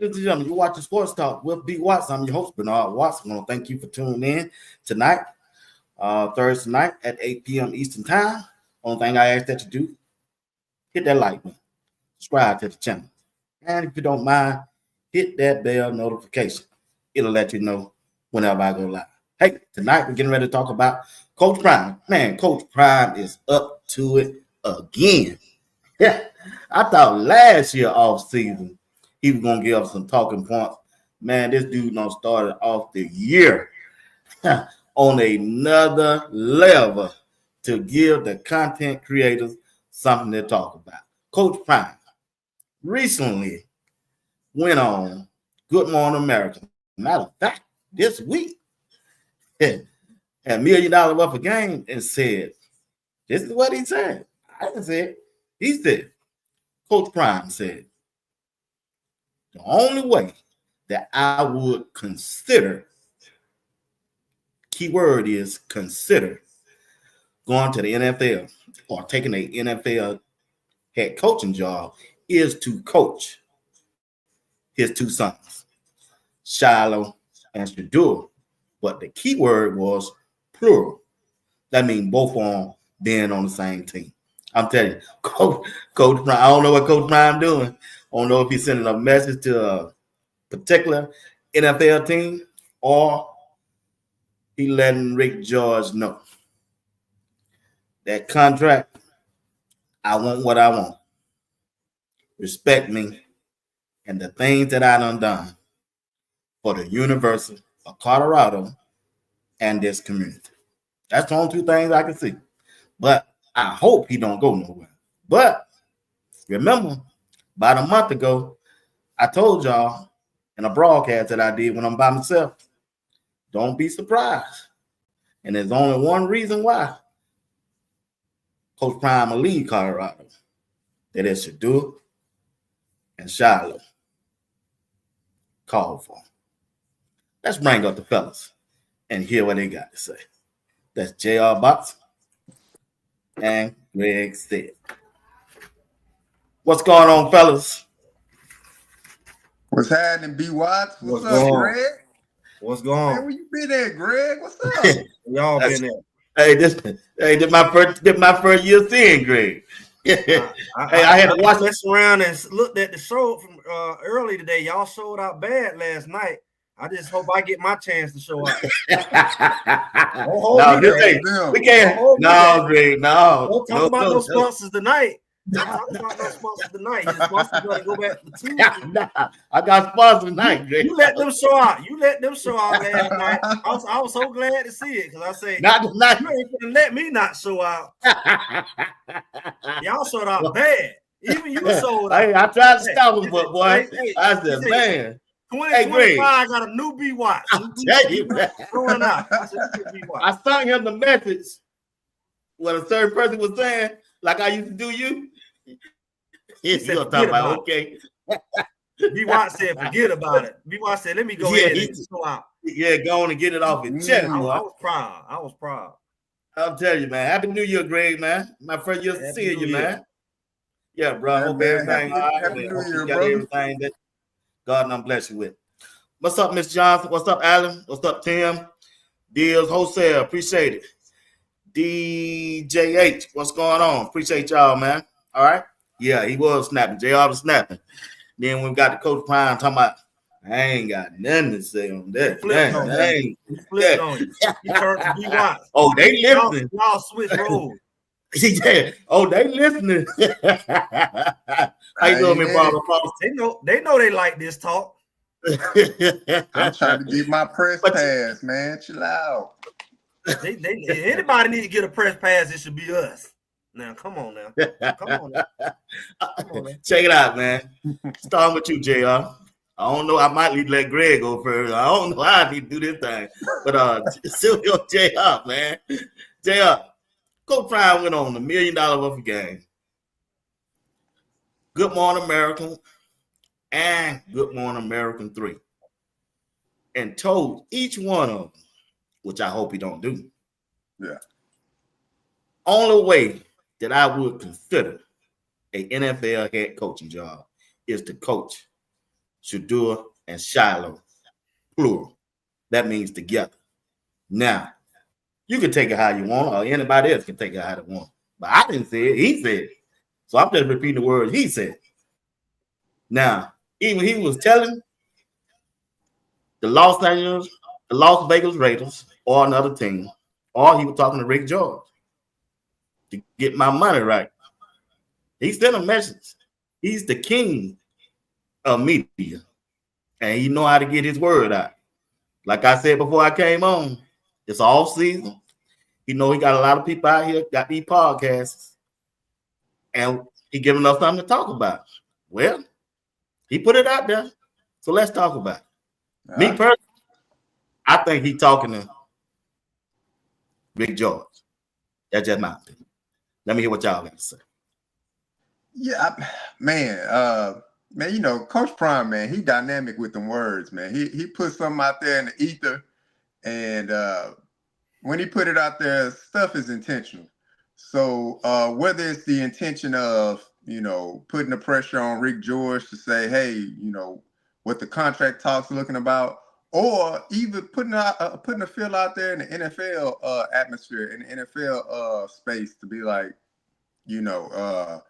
Ladies and gentlemen, you watching Sports Talk with B. Watts. I'm your host, Bernard Watts. I want to thank you for tuning in tonight, Thursday night at 8 p.m. Eastern Time. Only thing I ask that you do, hit that like button, subscribe to the channel. And if you don't mind, hit that bell notification. It'll let you know whenever I go live. Hey, tonight we're getting ready to talk about Coach Prime. Man, Coach Prime is up to it again. Yeah, I thought last year off season he was gonna give us some talking points. Man, this dude done started off the year on another level to give the content creators something to talk about. Coach Prime recently went on Good Morning America. Matter of fact, this week had $1 million worth of game and said, this is what he said. I didn't say it. He said, Coach Prime said, the only way that I would consider, key word is consider, going to the NFL or taking an NFL head coaching job is to coach his two sons, Shilo and Shedeur. But the key word was plural. That means both of them being on the same team. I'm telling you, Coach Prime, I don't know what Coach Prime doing. I don't know if he's sending a message to a particular NFL team or he letting Rick George know that contract, I want what I want. Respect me and the things that I done for the University of Colorado and this community. That's the only two things I can see. But I hope he don't go nowhere. But remember, about a month ago, I told y'all in a broadcast that I did when I'm by myself, don't be surprised. And there's only one reason why Coach Prime will leave Colorado. That is Shedeur and Shilo called for. Let's bring up the fellas and hear what they got to say. That's J.R. Box and Greg Stead. What's going on, fellas? What's happening, B. Watts? What's up, going on? Greg? What's going on? Man, where you been at, Greg? What's up? Y'all been there. Hey, this my first year seeing Greg. I had to watch this around and looked at the show from early today. Y'all showed out bad last night. I just hope I get my chance to show up. No, we can't. No, Greg, no. Don't talk about no sponsors tonight. Don't talk about no sponsors tonight. Your sponsors got to go back to Tuesday. Nah, I got sponsors tonight, Greg. You let them show out. You let them show out last night. I was so glad to see it because I say, not you ain't gonna let me not show out. Y'all showed out bad. Even you showed out. Hey, I tried to stop him, but boy, I said, man. 2025, I got a new B Watch. I'll tell you, man. Going out. I sent him the message what a certain person was saying, like I used to do you. He's gonna talk about okay. B Watch said, forget about it. B Watch said, let me go ahead and go out. Yeah, go on and get it off his chest. I was proud. I'll tell you, man. Happy New Year, Greg, man. My first year seeing you, man. Yeah, bro. I hope everything all right. Happy New Year, got brother. everything that God done bless you with. What's up, Miss Johnson? What's up, Alan? What's up, Tim? Deals Wholesale. Appreciate it. DJH. What's going on? Appreciate y'all, man. All right. Yeah, he was snapping. JR was snapping. Then we got the Coach Prime talking about, I ain't got nothing to say on that. He flipped on you. He turned to B Watch. Oh, they listening. Y'all switch roles. Yeah. Oh, they listening. How you doing, me, brother? They know they like this talk. I'm trying to get my press pass, man. Chill out. Anybody need to get a press pass, it should be us. Now, come on now. Come on now. Check it out, man. Starting with you, JR. I don't know. I might need to let Greg go first. I don't know how I need to do this thing. But still go JR, man. JR, Coach Prime went on $1 million worth of game. Good Morning American and Good Morning American 3. And told each one of them, which I hope he don't do. Yeah. Only way that I would consider an NFL head coaching job is to coach Shedeur, and Shilo, plural. That means together. Now, you can take it how you want, or anybody else can take it how they want. But I didn't say it. He said it. So I'm just repeating the words he said. Now, even he was telling the Las Vegas Raiders or another team, or he was talking to Rick George to get my money right. He sent a message. He's the king of media, and he know how to get his word out. Like I said before I came on, it's off season. He know he got a lot of people out here, got these podcasts, and he giving us something to talk about. Well, he put it out there, so let's talk about it. Me personally, I think he's talking to Rick George. That's just my opinion. Let me hear what y'all got to say. Yeah, man, you know, Coach Prime, man, he dynamic with them words, man. He put something out there in the ether, and when he put it out there, stuff is intentional. So whether it's the intention of, you know, putting the pressure on Rick George to say, hey, you know, what the contract talks looking about, or even putting a feel out there in the NFL atmosphere, in the NFL space to be like, you know,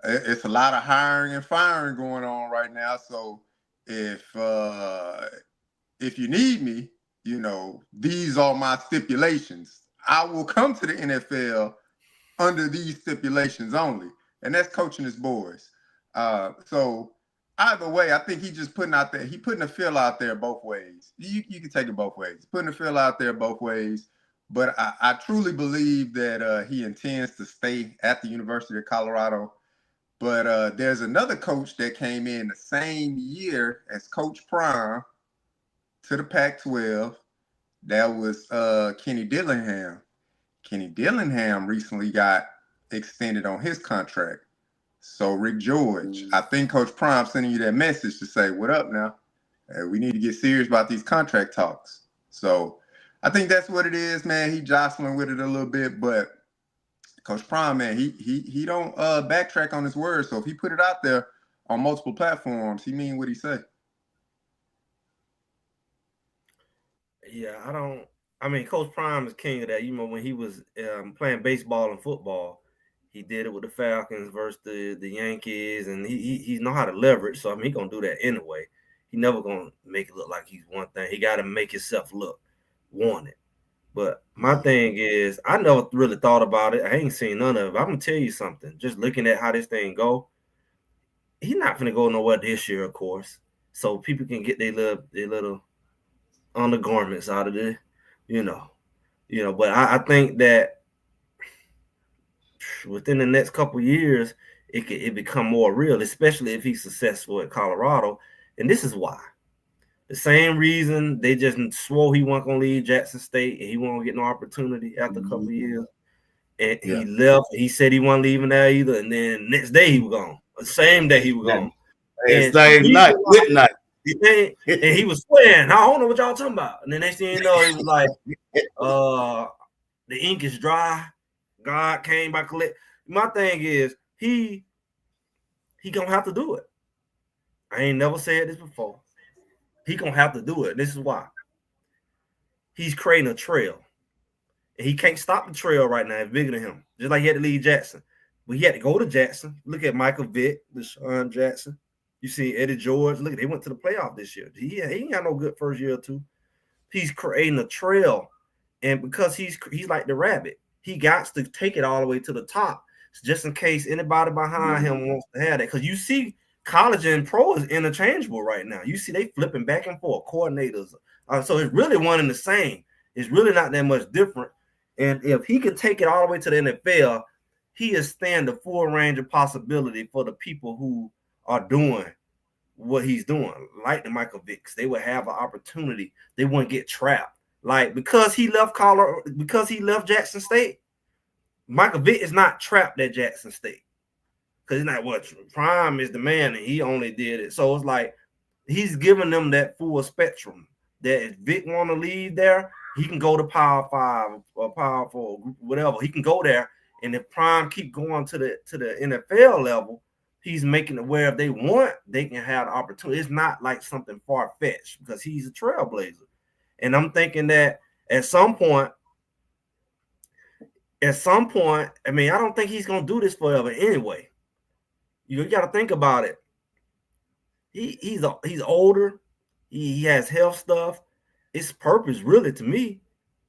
it's a lot of hiring and firing going on right now. So if you need me, you know, these are my stipulations. I will come to the NFL under these stipulations only. And that's coaching his boys. So either way, I think he's just putting out there, he putting a feel out there both ways. You can take it both ways. Putting a feel out there both ways. But I truly believe that he intends to stay at the University of Colorado. But there's another coach that came in the same year as Coach Prime to the Pac-12. That was Kenny Dillingham. Kenny Dillingham recently got extended on his contract. So Rick George, I think Coach Prime sending you that message to say, what up now? We need to get serious about these contract talks. So I think that's what it is, man. He jostling with it a little bit, but Coach Prime, man, he don't backtrack on his words. So if he put it out there on multiple platforms, he mean what he say. Yeah, I mean, Coach Prime is king of that. You know, when he was playing baseball and football, he did it with the Falcons versus the Yankees, and he know how to leverage. So I mean, he gonna do that anyway. He never gonna make it look like he's one thing. He got to make himself look wanted. But my thing is, I never really thought about it. I ain't seen none of it. I'm gonna tell you something. Just looking at how this thing go, he's not gonna go nowhere this year, of course. So people can get their little undergarments out of it, you know. But I think that within the next couple of years, it become more real, especially if he's successful at Colorado. And this is why. The same reason they just swore he wasn't gonna leave Jackson State and he won't get no opportunity after a couple of years. And he left. He said he wasn't leaving there either. And then next day he was gone. The same day he was gone. And same night, midnight. And he was swearing, I don't know what y'all talking about. And the next thing you know, he was like, the ink is dry. God came by collect. My thing is, he gonna have to do it. I ain't never said this before. He gonna have to do it. This is why. He's creating a trail. And he can't stop the trail right now. It's bigger than him. Just like he had to leave Jackson. But he had to go to Jackson. Look at Michael Vick, Deshaun Jackson. You see Eddie George. Look, they went to the playoff this year. He ain't got no good first year or two. He's creating a trail. And because he's like the rabbit, he got to take it all the way to the top, just in case anybody behind him wants to have that. Because you see, college and pro is interchangeable right now. You see, they flipping back and forth, coordinators. So it's really one and the same. It's really not that much different. And if he could take it all the way to the NFL, he is stand the full range of possibility for the people who are doing what he's doing, like the Michael Vicks. They would have an opportunity. They wouldn't get trapped. Like, because he left Colorado, because he left Jackson State, Michael Vick is not trapped at Jackson State. Because he's not what Prime is the man, and he only did it. So it's like he's giving them that full spectrum. That if Vic want to leave there, he can go to Power 5 or Power 4, whatever. He can go there. And if Prime keep going to the NFL level, he's making it where if they want, they can have the opportunity. It's not like something far-fetched because he's a trailblazer. And I'm thinking that at some point, I mean, I don't think he's gonna do this forever anyway. You got to think about it. He's older. He has health stuff. It's purpose, really, to me,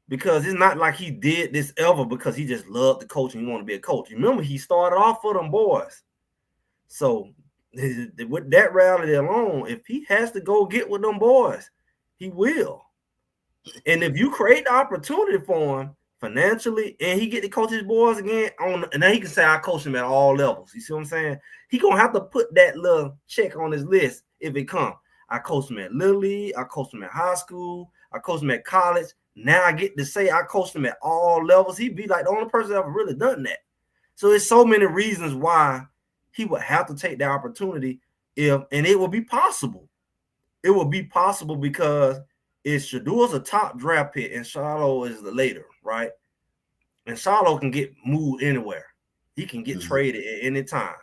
because it's not like he did this ever because he just loved the coach and he wanted to be a coach. Remember, he started off for them boys. So with that reality alone, if he has to go get with them boys, he will. And if you create the opportunity for him financially, and he get to coach his boys again, and then he can say I coach him at all levels. You see what I'm saying? He gonna have to put that little check on his list if it comes. I coached him at Little League, I coached him at high school, I coached him at college. Now I get to say I coached him at all levels. He'd be like the only person that ever really done that. So there's so many reasons why he would have to take the opportunity and it will be possible. It will be possible because Shedeur's a top draft pick and Shilo is the later, right? And Shilo can get moved anywhere. He can get traded at any time.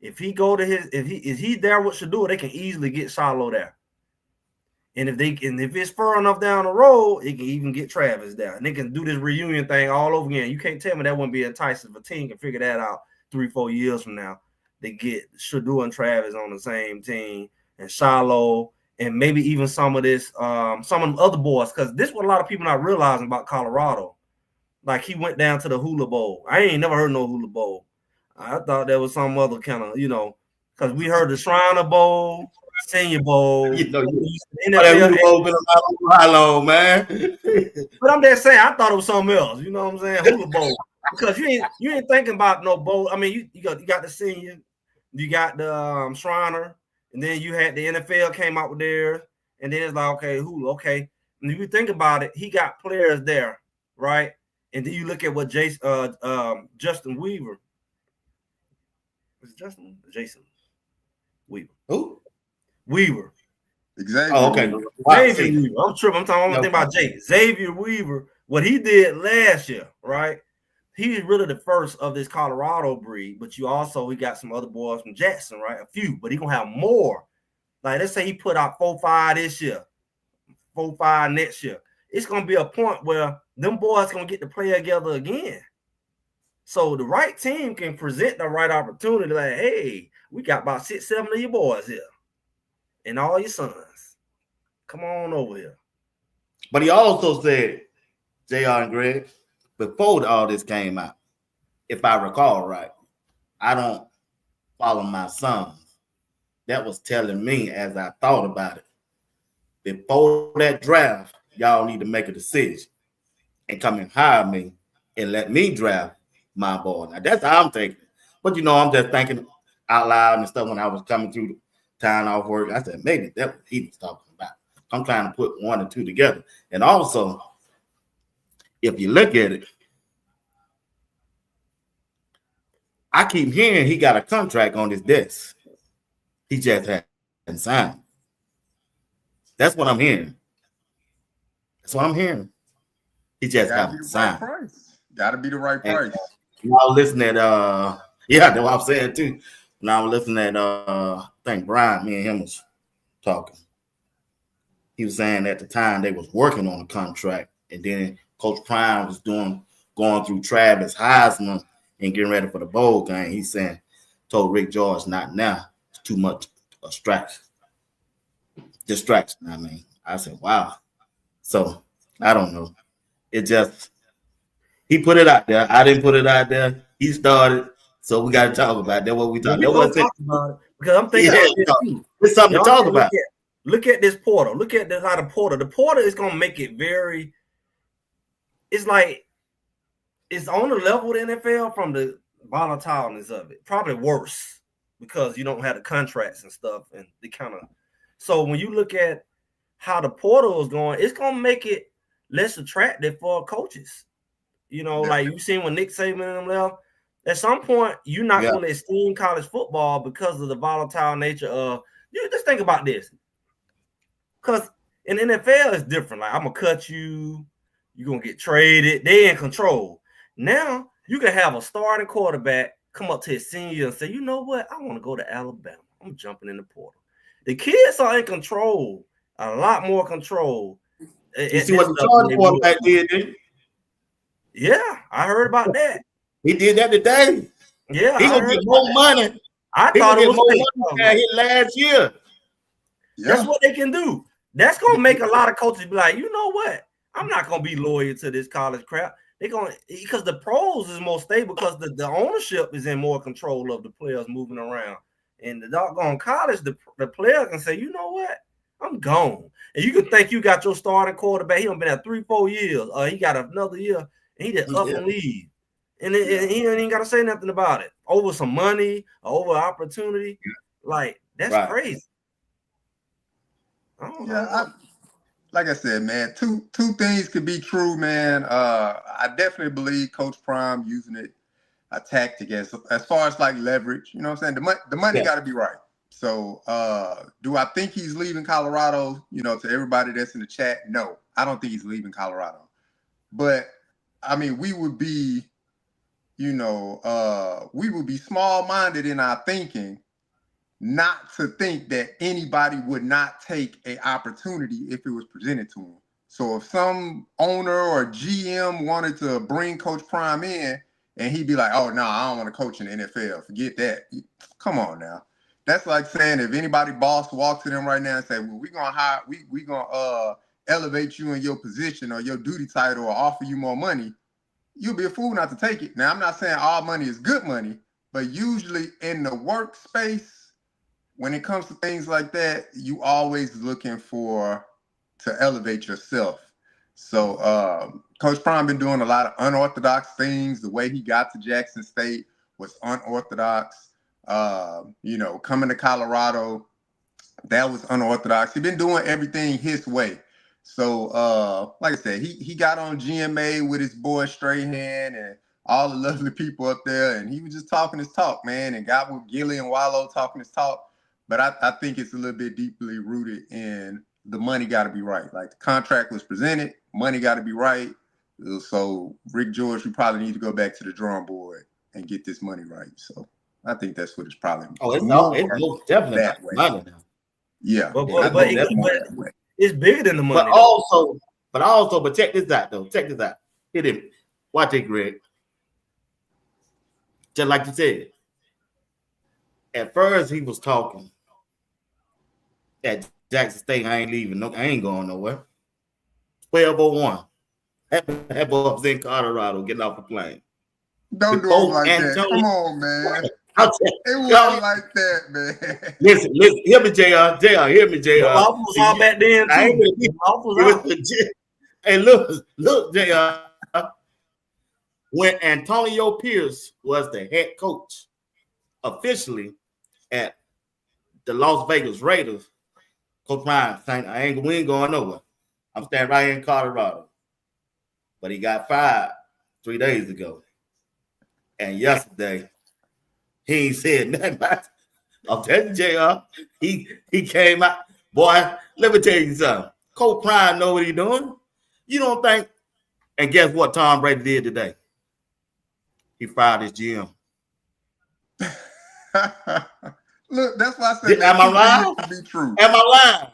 If he go to if he's there with Shedeur, they can easily get Shilo there. And if it's far enough down the road, it can even get Travis there. And they can do this reunion thing all over again. You can't tell me that wouldn't be enticing if a team can figure that out 3-4 years from now. They get Shedeur and Travis on the same team and Shilo and maybe even some of this, some of the other boys, because this is what a lot of people not realizing about Colorado. Like he went down to the Hula Bowl. I ain't never heard no Hula Bowl. I thought there was some other kind of, because we heard the Shriner Bowl, Senior Bowl. NFL Bowl been about how long, man? But I'm just saying, I thought it was something else. You know what I'm saying? Hula Bowl. Because you ain't thinking about no bowl. I mean, you got the Senior, you got the Shriner, and then you had the NFL came out with theirs, and then it's like, okay, Hula, okay. And if you think about it, he got players there, right? And then you look at what Justin Weaver. Was it Jason Weaver? Who? Weaver. Xavier. Oh, okay. Xavier Weaver. I'm tripping. I'm talking about Jake. Xavier Weaver. What he did last year, right? He's really the first of this Colorado breed, but we got some other boys from Jackson, right? A few, but he gonna have more. Like let's say he put out 4-5 this year, 4-5 next year. It's gonna be a point where them boys gonna get to play together again. So the right team can present the right opportunity. Like, hey, we got about 6-7 of your boys here, and all your sons. Come on over here. But he also said, JR and Greg, before all this came out, if I recall right, I don't follow my sons. That was telling me as I thought about it. Before that draft, y'all need to make a decision and come and hire me and let me draft my boy. Now that's how I'm thinking. But I'm just thinking out loud and stuff when I was coming through the town off work. I said, maybe that's what he was talking about. I'm trying to put one and two together. And also, if you look at it, I keep hearing he got a contract on his desk. He just hasn't signed. That's what I'm hearing. That's what I'm hearing. He just hasn't signed. Got to be the right price. Y'all listen at that's what I'm saying too. Now I'm listening at I think Brian, me and him was talking. He was saying at the time they was working on a contract, and then Coach Prime was going through Travis Heisman and getting ready for the bowl game. He's saying, told Rick George, not now. It's too much distraction. I mean, I said, wow. So I don't know. It just he put it out there. I didn't put it out there. He started. So we got to talk about it. That's what we talk about. Because I'm thinking it's something to talk about. Look at this portal. Look at how the portal. The portal is gonna make it very. It's like it's on the level of the NFL from the volatileness of it. Probably worse because you don't have the contracts and stuff, and they kind of. So when you look at how the portal is going, it's gonna make it less attractive for coaches. Like you seen when Nick Saban and them left. At some point, you're not going to esteem college football because of the volatile nature of. You just think about this. Because in NFL, it's different. Like, I'm going to cut you. You're going to get traded. They're in control. Now, you can have a starting quarterback come up to his senior year and say, you know what? I want to go to Alabama. I'm jumping in the portal. The kids are in control, a lot more control. You see what the Chargers quarterback did, didn't you? Yeah, I heard about that. He did that today. Yeah, he gonna get more money. I thought it was more money than he last year. Yeah. That's what they can do. That's gonna make a lot of coaches be like, you know what? I'm not gonna be loyal to this college crap. They're gonna, because the pros is more stable because the ownership is in more control of the players moving around. And the doggone college, the player can say, you know what? I'm gone. And you can think you got your starting quarterback. He done been at 3-4 years. He got another year, and he just up and leave. And he ain't got to say nothing about it. Over some money, over opportunity. Like, that's crazy. Like I said, man, two things could be true, man. I definitely believe Coach Prime using it a tactic as far as like leverage. You know what I'm saying? The money got to be right. So, do I think he's leaving Colorado? You know, to everybody that's in the chat, no, I don't think he's leaving Colorado. But I mean, we would be, small-minded in our thinking, not to think that anybody would not take an opportunity if it was presented to him. So if some owner or GM wanted to bring Coach Prime in, and he'd be like, "Oh no, I don't want to coach in the NFL. Forget that." Come on now. That's like saying if anybody boss walks to them right now and say, "Well, we're gonna elevate you in your position or your duty title or offer you more money," you'll be a fool not to take it. Now, I'm not saying all money is good money, but usually in the workspace, when it comes to things like that, you always looking to elevate yourself. So Coach Prime been doing a lot of unorthodox things. The way he got to Jackson State was unorthodox. Coming to Colorado, that was unorthodox. He's been doing everything his way. So like I said, he got on GMA with his boy Strahan and all the lovely people up there, and he was just talking his talk, man, and got with Gilly and Wallow talking his talk. But I think it's a little bit deeply rooted in the money got to be right. Like the contract was presented, money got to be right. So Rick George, we probably need to go back to the drawing board and get this money right. So I think that's what it's probably. It's most definitely that way. Money now. Yeah, but it's bigger than the money. But check this out though. Check this out. Hit him. Watch it, Greg. Just like you said. At first, he was talking at Jackson State. I ain't leaving. No, I ain't going nowhere. 12:01. That boy was in Colorado getting off the plane. Don't do it like that. Come on, man. It wasn't like that, man. Listen. Hear me, JR. Hear me, JR. The off was all back then, too. Hey, look, JR. When Antonio Pierce was the head coach officially at the Las Vegas Raiders, Coach Ryan saying, we ain't going nowhere. I'm standing right here in Colorado. But he got fired 3 days ago. And yesterday, he ain't said nothing about it. I'm telling you, JR, he came out. Boy, let me tell you something. Coach Prime know what he's doing. You don't think, and guess what Tom Brady did today? He fired his GM. Look, that's why I said am I lying? Could be true. Am I lying?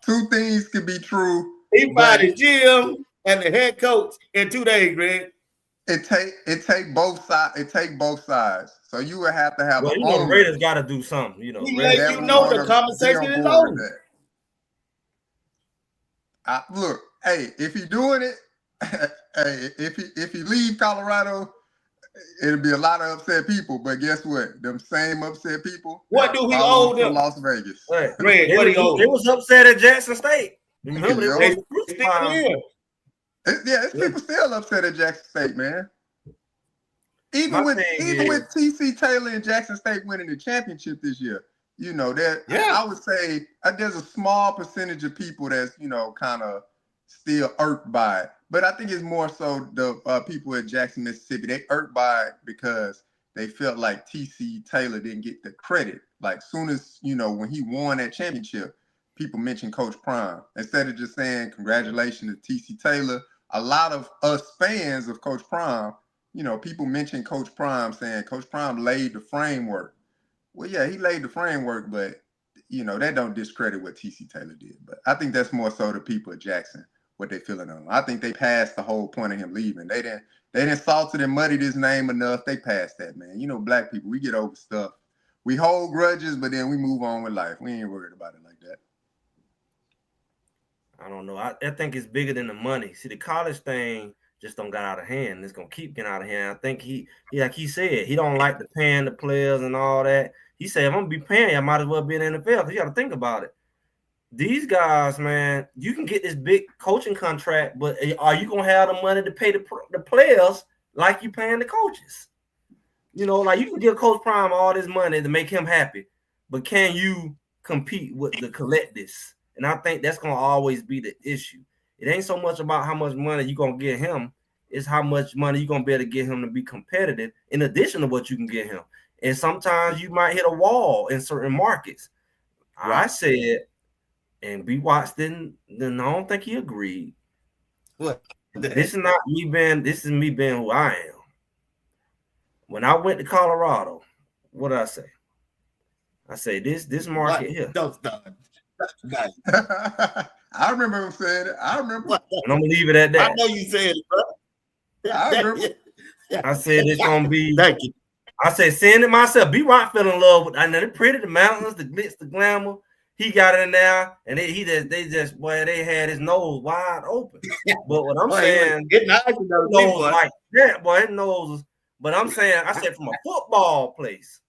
Two things could be true. He fired his GM and the head coach in 2 days, Greg. It take both sides. It take both sides. So you would have to have. Well, the Raiders got to do something. He let you know the conversation is over. Look, hey, if he doing it, hey, if he leave Colorado, it'll be a lot of upset people. But guess what? Them same upset people. What do he owe them? Las Vegas. Hey, Greg, what he owe? It was upset at Jackson State. Remember, it's people still upset at Jackson State, man. Even with TC Taylor and Jackson State winning the championship this year, I would say there's a small percentage of people that's kind of still irked by it. But I think it's more so the people at Jackson, Mississippi. They irked by it because they felt like TC Taylor didn't get the credit. Like soon as when he won that championship, people mentioned Coach Prime instead of just saying congratulations to TC Taylor. A lot of us fans of Coach Prime people mention Coach Prime saying Coach Prime laid the framework. Well, yeah, he laid the framework, but that don't discredit what TC Taylor did. But I think that's more so the people at Jackson, what they feeling on. I think they passed the whole point of him leaving. They didn't salted and muddied his name enough. They passed that, man. Black people, we get over stuff. We hold grudges, but then we move on with life. We ain't worried about it like that. I don't know. I think it's bigger than the money. See, the college thing just don't got out of hand. It's gonna keep getting out of hand. I think he like he said, he don't like the paying the players and all that. He said, if I'm gonna be paying, I might as well be in the NFL. Because you got to think about it. These guys, man, you can get this big coaching contract, but are you gonna have the money to pay the players like you paying the coaches? Like you can give Coach Prime all this money to make him happy, but can you compete with the collectives? And I think that's gonna always be the issue. It ain't so much about how much money you're gonna get him, it's how much money you're gonna be able to get him to be competitive in addition to what you can get him. And sometimes you might hit a wall in certain markets. Right. I said, and B. Watts didn't, I don't think he agreed. What? This is me being who I am. When I went to Colorado, what did I say? I say this market here. Don't stop. I remember him saying it. I remember. And I'm gonna leave it at that. I know you said it, bro. I remember. I said it's gonna be. Thank you. I said seeing it myself. B. Rock fell in love with. I know the pretty, the mountains, the glitz, the glamour. He got in there, and they had his nose wide open. But what I'm saying, it nose like that, boy, his nose. But I'm saying, I said from a football place,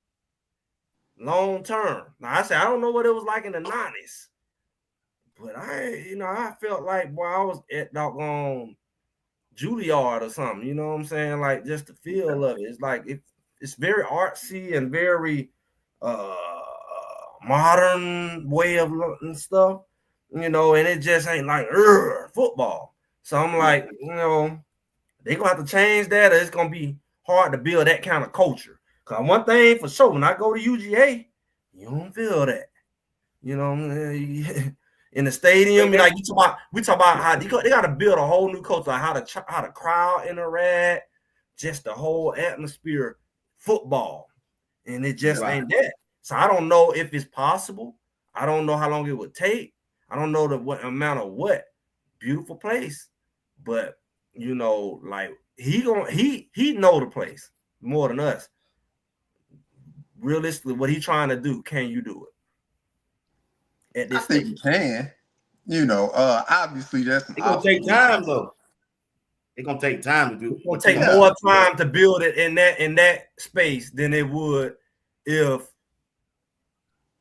long term. Now I said I don't know what it was like in the 90s, but I felt like, boy, I was at doggone Juilliard or something. You know what I'm saying? Like just the feel of it. It's like it's very artsy and very modern way of looking stuff, and it just ain't like football. So I'm like, they gonna have to change that, or it's gonna be hard to build that kind of culture. Cause one thing for sure, when I go to UGA, you don't feel that. In the stadium, like we talk about how they got to build a whole new culture, like how the crowd interact, just the whole atmosphere, football, and it just ain't that. So I don't know if it's possible. I don't know how long it would take. I don't know what amount of what beautiful place, but like he know the place more than us. Realistically, what he trying to do, can you do it? At this I think you can. Obviously that's it's gonna take time though. It's gonna take time to do. It's gonna take more time to build it in that space than it would if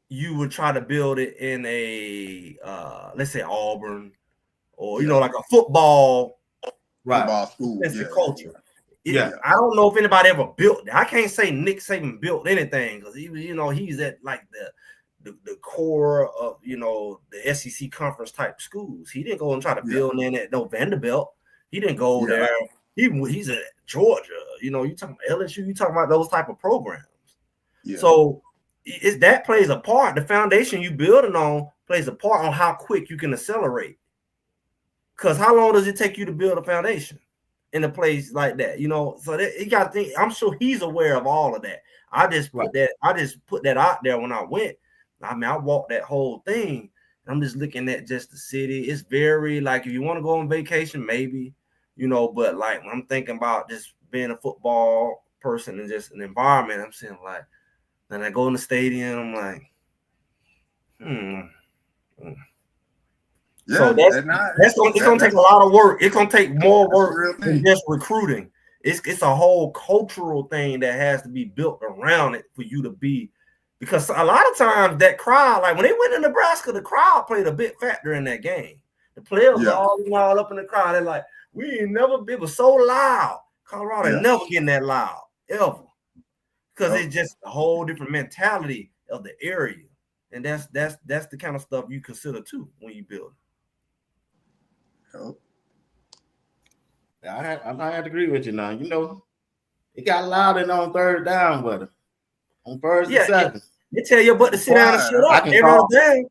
you would try to build it in a let's say Auburn or like a football school culture. I don't know if anybody ever built it. I can't say Nick Saban built anything because he's at like the core of the SEC conference type schools. He didn't go and try to build in at no Vanderbilt. He didn't go there. He's at Georgia. You talking about LSU. You talking about those type of programs. Yeah. So that plays a part. The foundation you building on plays a part on how quick you can accelerate. Because how long does it take you to build a foundation in a place like that? So you got to think. I'm sure he's aware of all of that. I just put that out there when I went. I mean, I walked that whole thing. I'm just looking at just the city. It's very like if you want to go on vacation, maybe, but like when I'm thinking about just being a football person and just an environment, I'm saying like, then I go in the stadium, I'm like, Yeah, so it's gonna take a lot of work. It's gonna take more work than just recruiting. It's a whole cultural thing that has to be built around it for you to be. Because a lot of times that crowd, like when they went to Nebraska, the crowd played a big factor in that game. The players were all up in the crowd. They're like, it was so loud. Colorado never getting that loud, ever. Because it's just a whole different mentality of the area. And that's the kind of stuff you consider too when you build it. I had to agree with you now. It got loud and on third down, but on first and second. They tell your butt to sit down and shut up every day.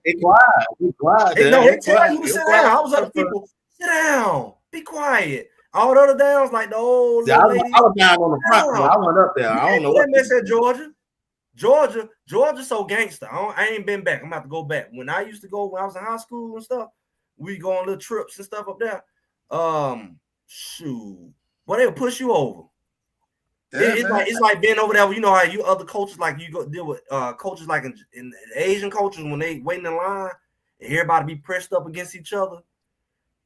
It's quiet. They tell you to sit down. I was other people, sit down, be quiet. All the other downs, like the old See, I lady. was down on the front. I went up there. I don't know what. They said Georgia, so gangster. I ain't been back. I'm about to go back. When I used to go, when I was in high school and stuff, we go on little trips and stuff up there. Shoot, but they'll push you over. Yeah, it's like being over there. You know how you other coaches, like you go deal with coaches like in Asian coaches when they waiting in line and everybody be pressed up against each other.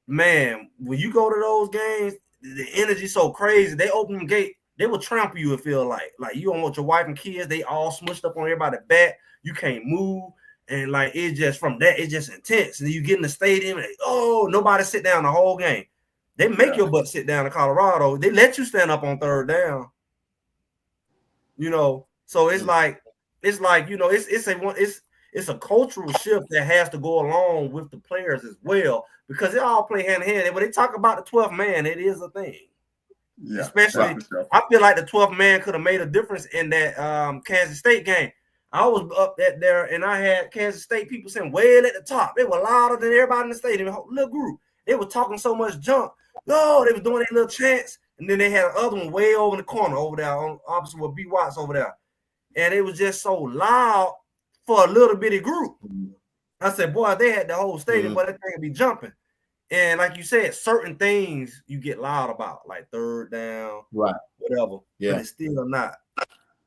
Man, when you go to those games, the energy so crazy. They open the gate, they will trample you. It feel like you don't want your wife and kids. They all smushed up on everybody's back. You can't move, and like it's just from that, it's just intense. And then you get in the stadium, and nobody sit down the whole game. They make your butt sit down in Colorado. They let you stand up on third down. You know, so it's like you know, it's a cultural shift that has to go along with the players as well, because they all play hand in hand. And when they talk about the 12th man, it is a thing. Yeah, especially I feel like the 12th man could have made a difference in that Kansas State game. I was up there and I had Kansas State people sitting way at the top. They were louder than everybody in the stadium, little group. They were talking so much junk. No, they were doing their little chants. And then they had another one way over in the corner over there, on opposite with B. Watts over there. And it was just so loud for a little bitty group. I said, boy, they had the whole stadium, but that thing would be jumping. And like you said, certain things you get loud about, like third down, right, whatever. Yeah. But it's still not.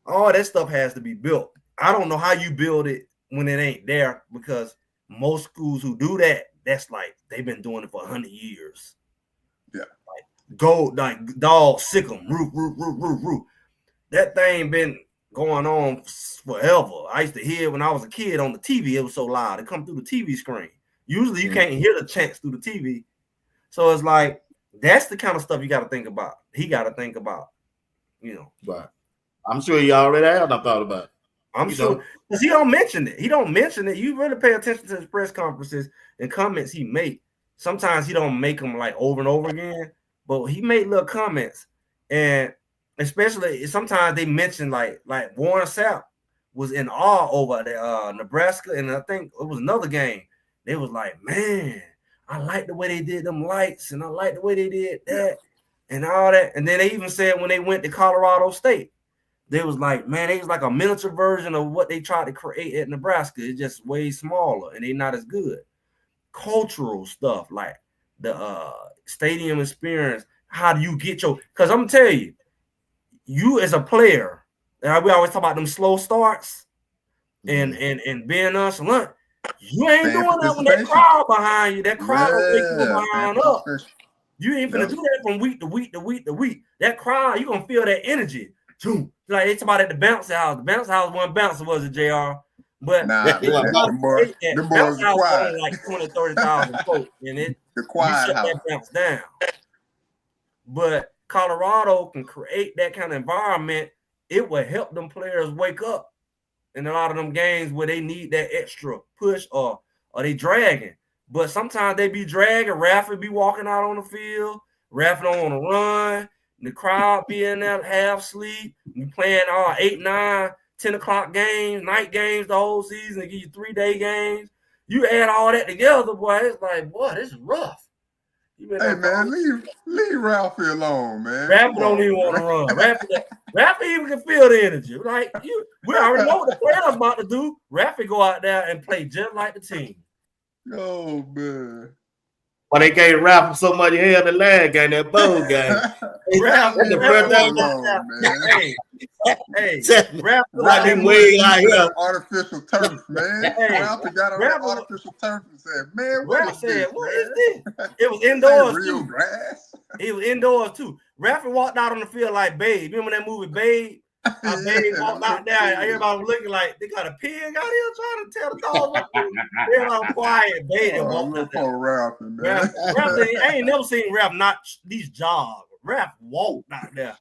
All that stuff has to be built. I don't know how you build it when it ain't there, because most schools who do that, that's like they've been doing it for 100 years. Yeah. Go like dog sick 'em, roof. That thing been going on forever. I used to hear when I was a kid on the TV. It was so loud. It come through the TV screen. Usually you can't hear the chants through the TV. So it's like that's the kind of stuff you got to think about. He got to think about, you know. Right. I'm sure you already have thought about it. I'm sure, because he don't mention it. He don't mention it. You really pay attention to his press conferences and comments he make. Sometimes he don't make them like over and over again, but he made little comments, and especially sometimes they mention like Warren Sapp was in awe over the Nebraska, and I think it was another game. They was like, man, I like the way they did them lights, and I like the way they did that, and all that. And then they even said when they went to Colorado State, they was like, man, they was like a miniature version of what they tried to create at Nebraska. It's just way smaller, and they not as good. Cultural stuff like the stadium experience. How do you get your? Because I'm gonna tell you, you as a player, we always talk about them slow starts and being nonchalant. You ain't doing that when that crowd behind you. That crowd will make you behind up. You ain't gonna do that from week to week to week to week. That crowd, you gonna feel that energy. Like they talk about at the bounce house. The bounce house one bouncer, was it, JR? But the boys are quiet. Like 20,000 to 30,000 folks, and the quiet house. That bounce down. But Colorado can create that kind of environment. It will help them players wake up in a lot of them games where they need that extra push or they dragging. But sometimes they be dragging. Raffy be walking out on the field. Raffy on a run. The crowd be in there half sleep. You playing 8, 9, 10 o'clock games, night games the whole season. They give you 3-day games. You add all that together, boy, it's like, boy, this is rough. Hey, man, leave Ralphie alone, man. Ralphie don't even want to run. Ralphie even can feel the energy. Like, we already know what the player's about to do. Ralphie go out there and play just like the team. Oh, man. But they gave Ralph so much hell the last game, that bowl game. Ralph like way out here. Artificial turf, man. Ralph got on that artificial turf and said, man, what is this? It was indoors real too. Grass. It was indoors too. Ralph walked out on the field like Babe. Remember that movie Babe? Babe walked out there. Everybody was looking like they got a pig out here trying to tell the dog what to do. Everybody quiet. Babe walked out there. Ralph, man. I ain't never seen Ralph not these jog. Ralph walked out there.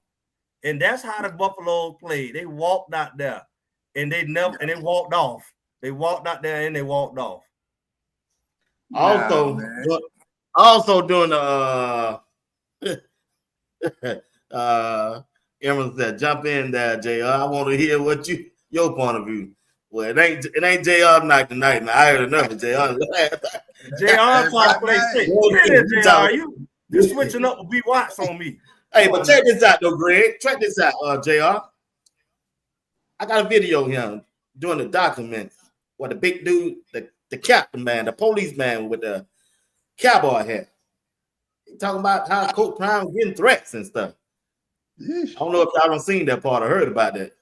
And that's how the Buffaloes played. They walked out there and they walked off. They walked out there and they walked off. Also doing Emerson said, jump in there, JR. I want to hear what your point of view. Well, it ain't JR night tonight. Man. I heard enough of JR. JR talk play sick. JR, This switching up will be Watts on me. Hey, but check this out, though, Greg. Check this out, JR. I got a video of him doing the document where the big dude, the captain man, the policeman with the cowboy hat. He talking about how Coach Prime was getting threats and stuff. Yeesh. I don't know if y'all done seen that part or heard about that.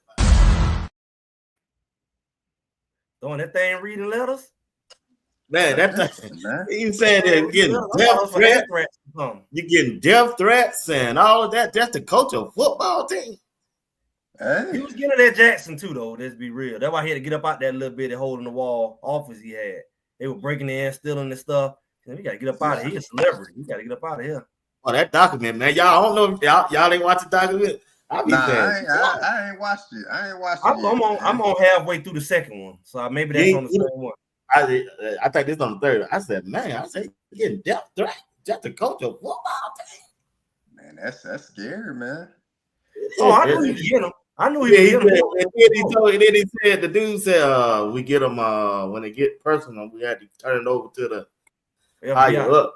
Throwing that thing reading letters? Man, that thing, he said that you're getting death threats. You're getting death threats and all of that. That's the coach of football team. Hey. He was getting at Jackson too, though. Let's be real. That's why he had to get up out that little bit of hole in the wall office he had. They were breaking in, stealing the stuff. We got to get up out of here. He's a celebrity. We got to get up out of here. Oh, that document, man. Y'all don't know if y'all ain't watch the document. I ain't watched it. I'm on halfway through the second one, so maybe that's on the second one. I think this on the third. I said, man, getting death threat. Just the coach of football team. Man, that's scary, man. Oh, I knew he was getting him. I knew he was getting him. And then he said, the dude said, we get them when they get personal, we had to turn it over to the higher up.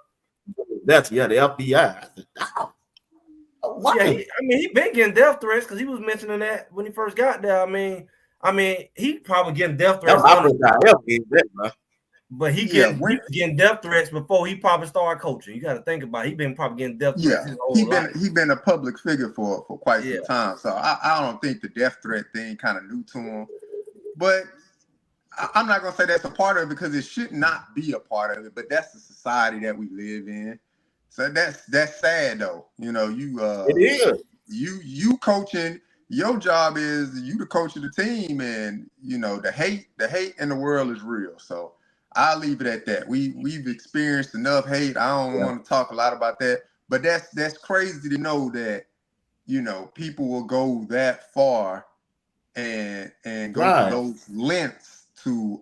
That's the FBI. I said, wow. Yeah, he been getting death threats because he was mentioning that when he first got there. I mean, he probably getting death threats. But he getting death threats before he probably started coaching. You got to think about it. He been probably getting death threats. Yeah, he been a public figure for quite some time. So I don't think the death threat thing kind of new to him. But I'm not gonna say that's a part of it because it should not be a part of it. But that's the society that we live in. So that's sad though. You know, it is. You coaching. Your job is you the coach of the team, and you know the hate in the world is real. So I'll leave it at that. We've experienced enough hate. I don't want to talk a lot about that, but that's crazy to know that you know people will go that far and go to those lengths to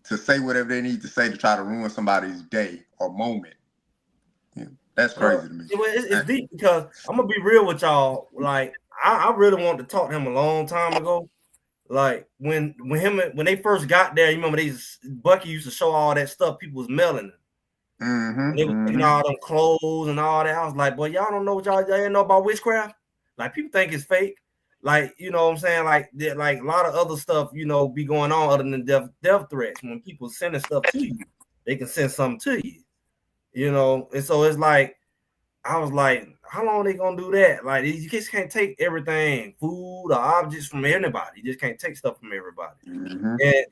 say whatever they need to say to try to ruin somebody's day or moment. Yeah, that's crazy to me. It's deep because I'm gonna be real with y'all. Like I really wanted to talk to him a long time ago. Like when they first got there, you remember Bucky used to show all that stuff people was mailing. They were taking all them clothes and all that. I was like, boy, y'all don't know what y'all didn't know about witchcraft. Like people think it's fake. Like, you know what I'm saying? Like a lot of other stuff, you know, be going on other than death threats. When people sending stuff to you, they can send something to you. You know, and so it's like, I was like, how long are they gonna do that? Like, you just can't take everything, food or objects from anybody. You just can't take stuff from everybody.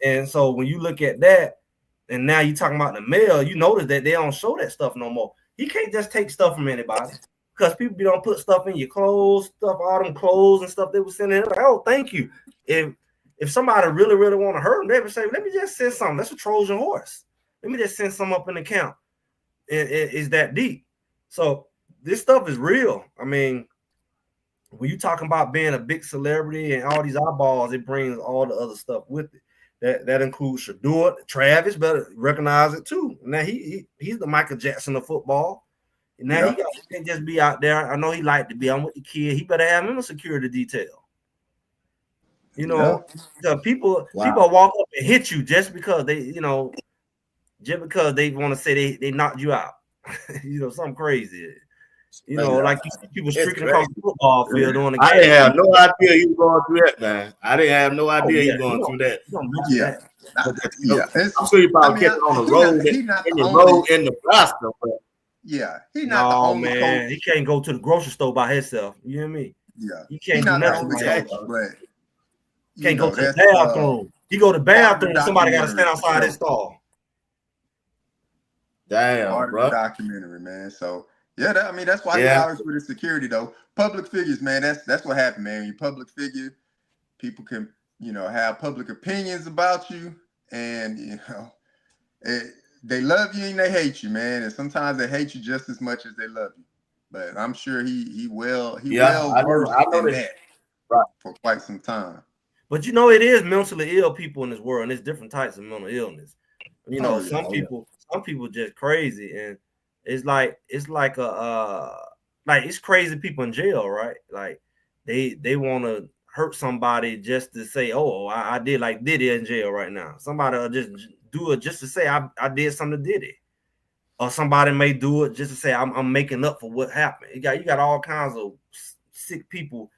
And so when you look at that, and now you're talking about the mail, you notice that they don't show that stuff no more. You can't just take stuff from anybody because people don't put stuff in your clothes, all them clothes and stuff they were sending. Like, oh, thank you. If somebody really, really want to hurt them, they would say, let me just send something. That's a Trojan horse. Let me just send some up in the account. It's that deep. So this stuff is real. I mean, when you talking about being a big celebrity and all these eyeballs, it brings all the other stuff with it. That includes Shedeur. Travis better recognize it too. Now he's the Michael Jackson of football. And now he can't just be out there. I know he like to be. I'm with the kid. He better have him a security detail. You know, people walk up and hit you just because they want to say they knocked you out. You know, something crazy. You know, like people streaking across the football field doing the game. I didn't have no idea you were going through that, man. I didn't have no idea you were going through that. I'm sure you probably kept it on the road in Nebraska. But he's not the only man. coach. He can't go to the grocery store by himself. You hear me? Yeah, he can't do nothing. But can't go to the bathroom. He go to the bathroom. Somebody got to stand outside his stall. Damn, bro. Documentary, man. So. Yeah, that's why he always with his security though. Public figures, man. That's what happened, man. You public figure, people can, you know, have public opinions about you, and you know, they love you and they hate you, man. And sometimes they hate you just as much as they love you. But I'm sure he well versed in that for quite some time. But you know, it is mentally ill people in this world, and there's different types of mental illness. You know, some people just crazy and. It's like it's crazy people in jail, right? Like they want to hurt somebody just to say, oh, I did like Diddy in jail right now. Somebody will just do it just to say I did something to Diddy. or somebody may do it just to say I'm making up for what happened. You got all kinds of sick people,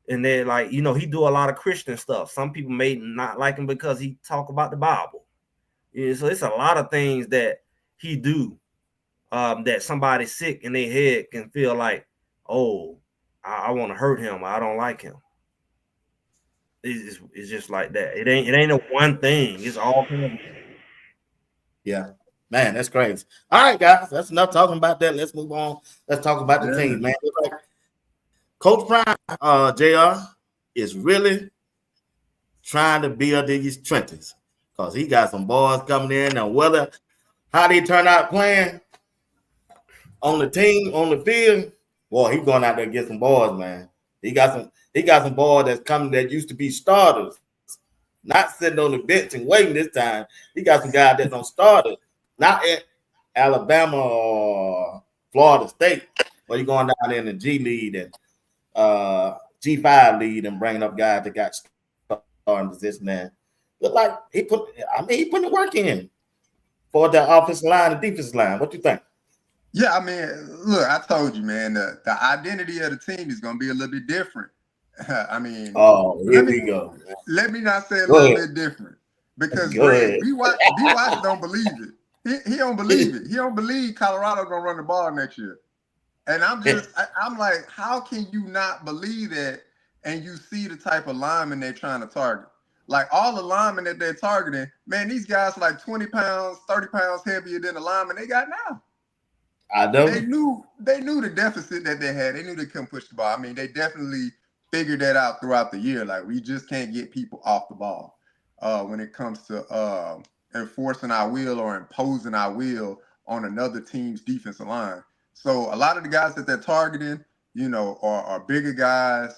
and they're like, he do a lot of Christian stuff. Some people may not like him because he talk about the Bible. Yeah, so it's a lot of things that he do that somebody sick in their head can feel like, oh, I want to hurt him. I don't like him. It's just like that. It ain't a one thing. It's all. Yeah, man, that's crazy. All right, guys, that's enough talking about that. Let's move on. Let's talk about the team, man. Like Coach Prime, JR is really trying to build these trenches because he got some boys coming in, and whether how they turn out playing on the team, on the field, boy, he going out there to get some boys, man. He got some boys that's coming that used to be starters, not sitting on the bench and waiting this time. He got some guys that's on starters, not at Alabama or Florida State, where you going down there in the G lead and G5 lead and bringing up guys that got starting position there. Look like he put the work in for the offensive line and defensive line. What you think? Yeah, I mean, look, I told you, man, the identity of the team is going to be a little bit different. I mean, here we go. Let me not say a Go little ahead. bit different because Go ahead. B-Watch don't believe it. He don't believe it. He don't believe Colorado going to run the ball next year. And I'm like, how can you not believe that? And you see the type of linemen they're trying to target. Like all the linemen that they're targeting, man, these guys are like 20 pounds, 30 pounds heavier than the linemen they got now. I know. They knew the deficit that they had. They knew they couldn't push the ball. I mean, they definitely figured that out throughout the year. Like we just can't get people off the ball when it comes to enforcing our will or imposing our will on another team's defensive line. So a lot of the guys that they're targeting, are bigger guys.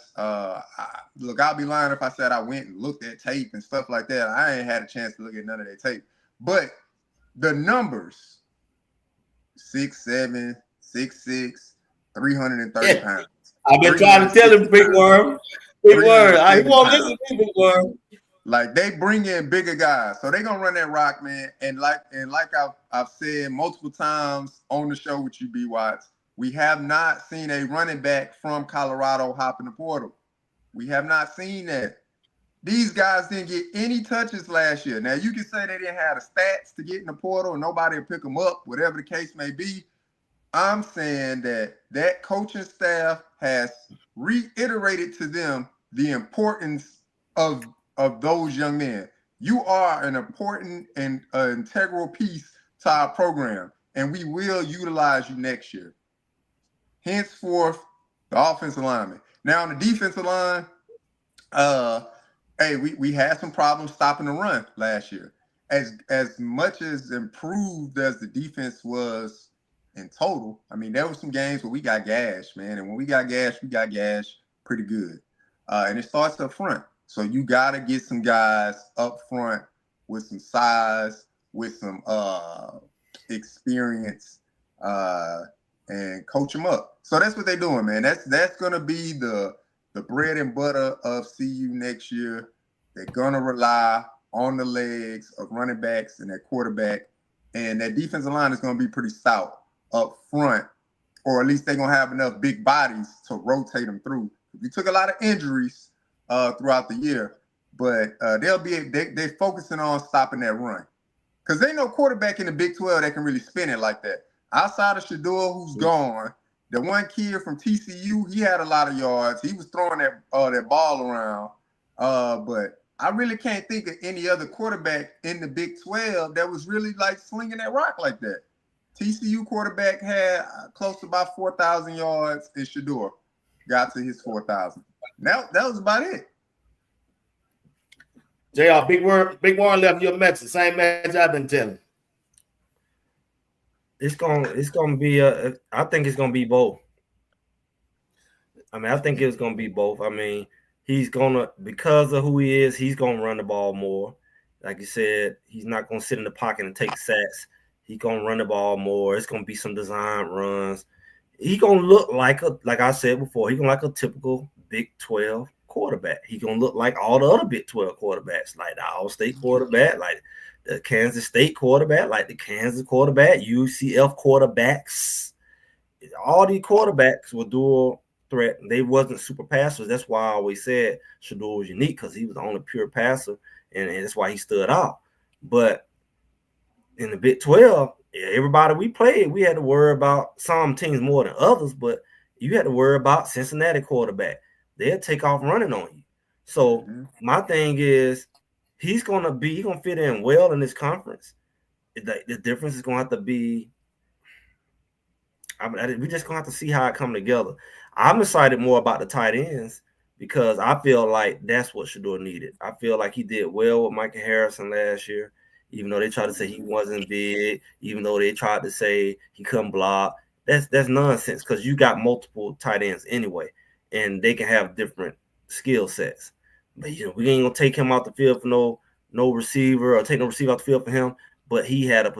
Look, I'll be lying if I said I went and looked at tape and stuff like that. I ain't had a chance to look at none of that tape. But the numbers, 6'7", 6'6", 330 pounds. I've been trying to tell him, Big Worm. Big Worm. He won't listen to me, Big Worm. Like they bring in bigger guys, so they're gonna run that rock, man. And like I've said multiple times on the show with you, B. Watts, we have not seen a running back from Colorado hop in the portal. We have not seen that. These guys didn't get any touches last year. Now you can say they didn't have the stats to get in the portal and nobody will pick them up, whatever the case may be. I'm saying that coaching staff has reiterated to them the importance of those young men. You are an important and integral piece to our program, and we will utilize you next year. Henceforth, the offensive lineman. Now on the defensive line, we had some problems stopping the run last year. As much as improved as the defense was in total, I mean, there were some games where we got gashed, man. And when we got gashed pretty good. And it starts up front. So you got to get some guys up front with some size, with some experience, and coach them up. So that's what they're doing, man. That's going to be the bread and butter of CU next year. They're going to rely on the legs of running backs and their quarterback. And that defensive line is going to be pretty stout up front, or at least they're going to have enough big bodies to rotate them through. We took a lot of injuries throughout the year, but they're focusing on stopping that run. Because they know quarterback in the Big 12 that can really spin it like that. Outside of Shedeur, who's gone, the one kid from TCU, he had a lot of yards. He was throwing that ball around. But I really can't think of any other quarterback in the Big 12 that was really like slinging that rock like that. TCU quarterback had close to about 4,000 yards, and Shedeur got to his 4,000. That was about it. JR, Big Warren left you a message. Same message I've been telling. It's gonna be I think it's gonna be both. I mean, I think it's gonna be both. I mean, he's gonna, because of who he is, he's gonna run the ball more. Like you said, he's not gonna sit in the pocket and take sacks. He's gonna run the ball more. It's gonna be some design runs. He's gonna look like I said before, he's gonna like a typical Big 12 quarterback. He gonna look like all the other Big 12 quarterbacks, like the Iowa State quarterback, like the Kansas State quarterback, like the Kansas quarterback, UCF quarterbacks. All these quarterbacks were dual threat. They wasn't super passers. That's why I always said Shedeur was unique, because he was the only pure passer, and that's why he stood out. But in the Big 12, everybody we played, we had to worry about some teams more than others, but you had to worry about Cincinnati quarterback. They'll take off running on you. So my thing is, he's gonna fit in well in this conference. The difference is gonna have to be, we just gonna have to see how it come together. I'm excited more about the tight ends, because I feel like that's what Shedeur needed. I feel like he did well with Micah Harrison last year, even though they tried to say he wasn't big, even though they tried to say he couldn't block. That's nonsense, because you got multiple tight ends anyway, and they can have different skill sets. But we ain't gonna take him out the field for no receiver, or take no receiver out the field for him. But he had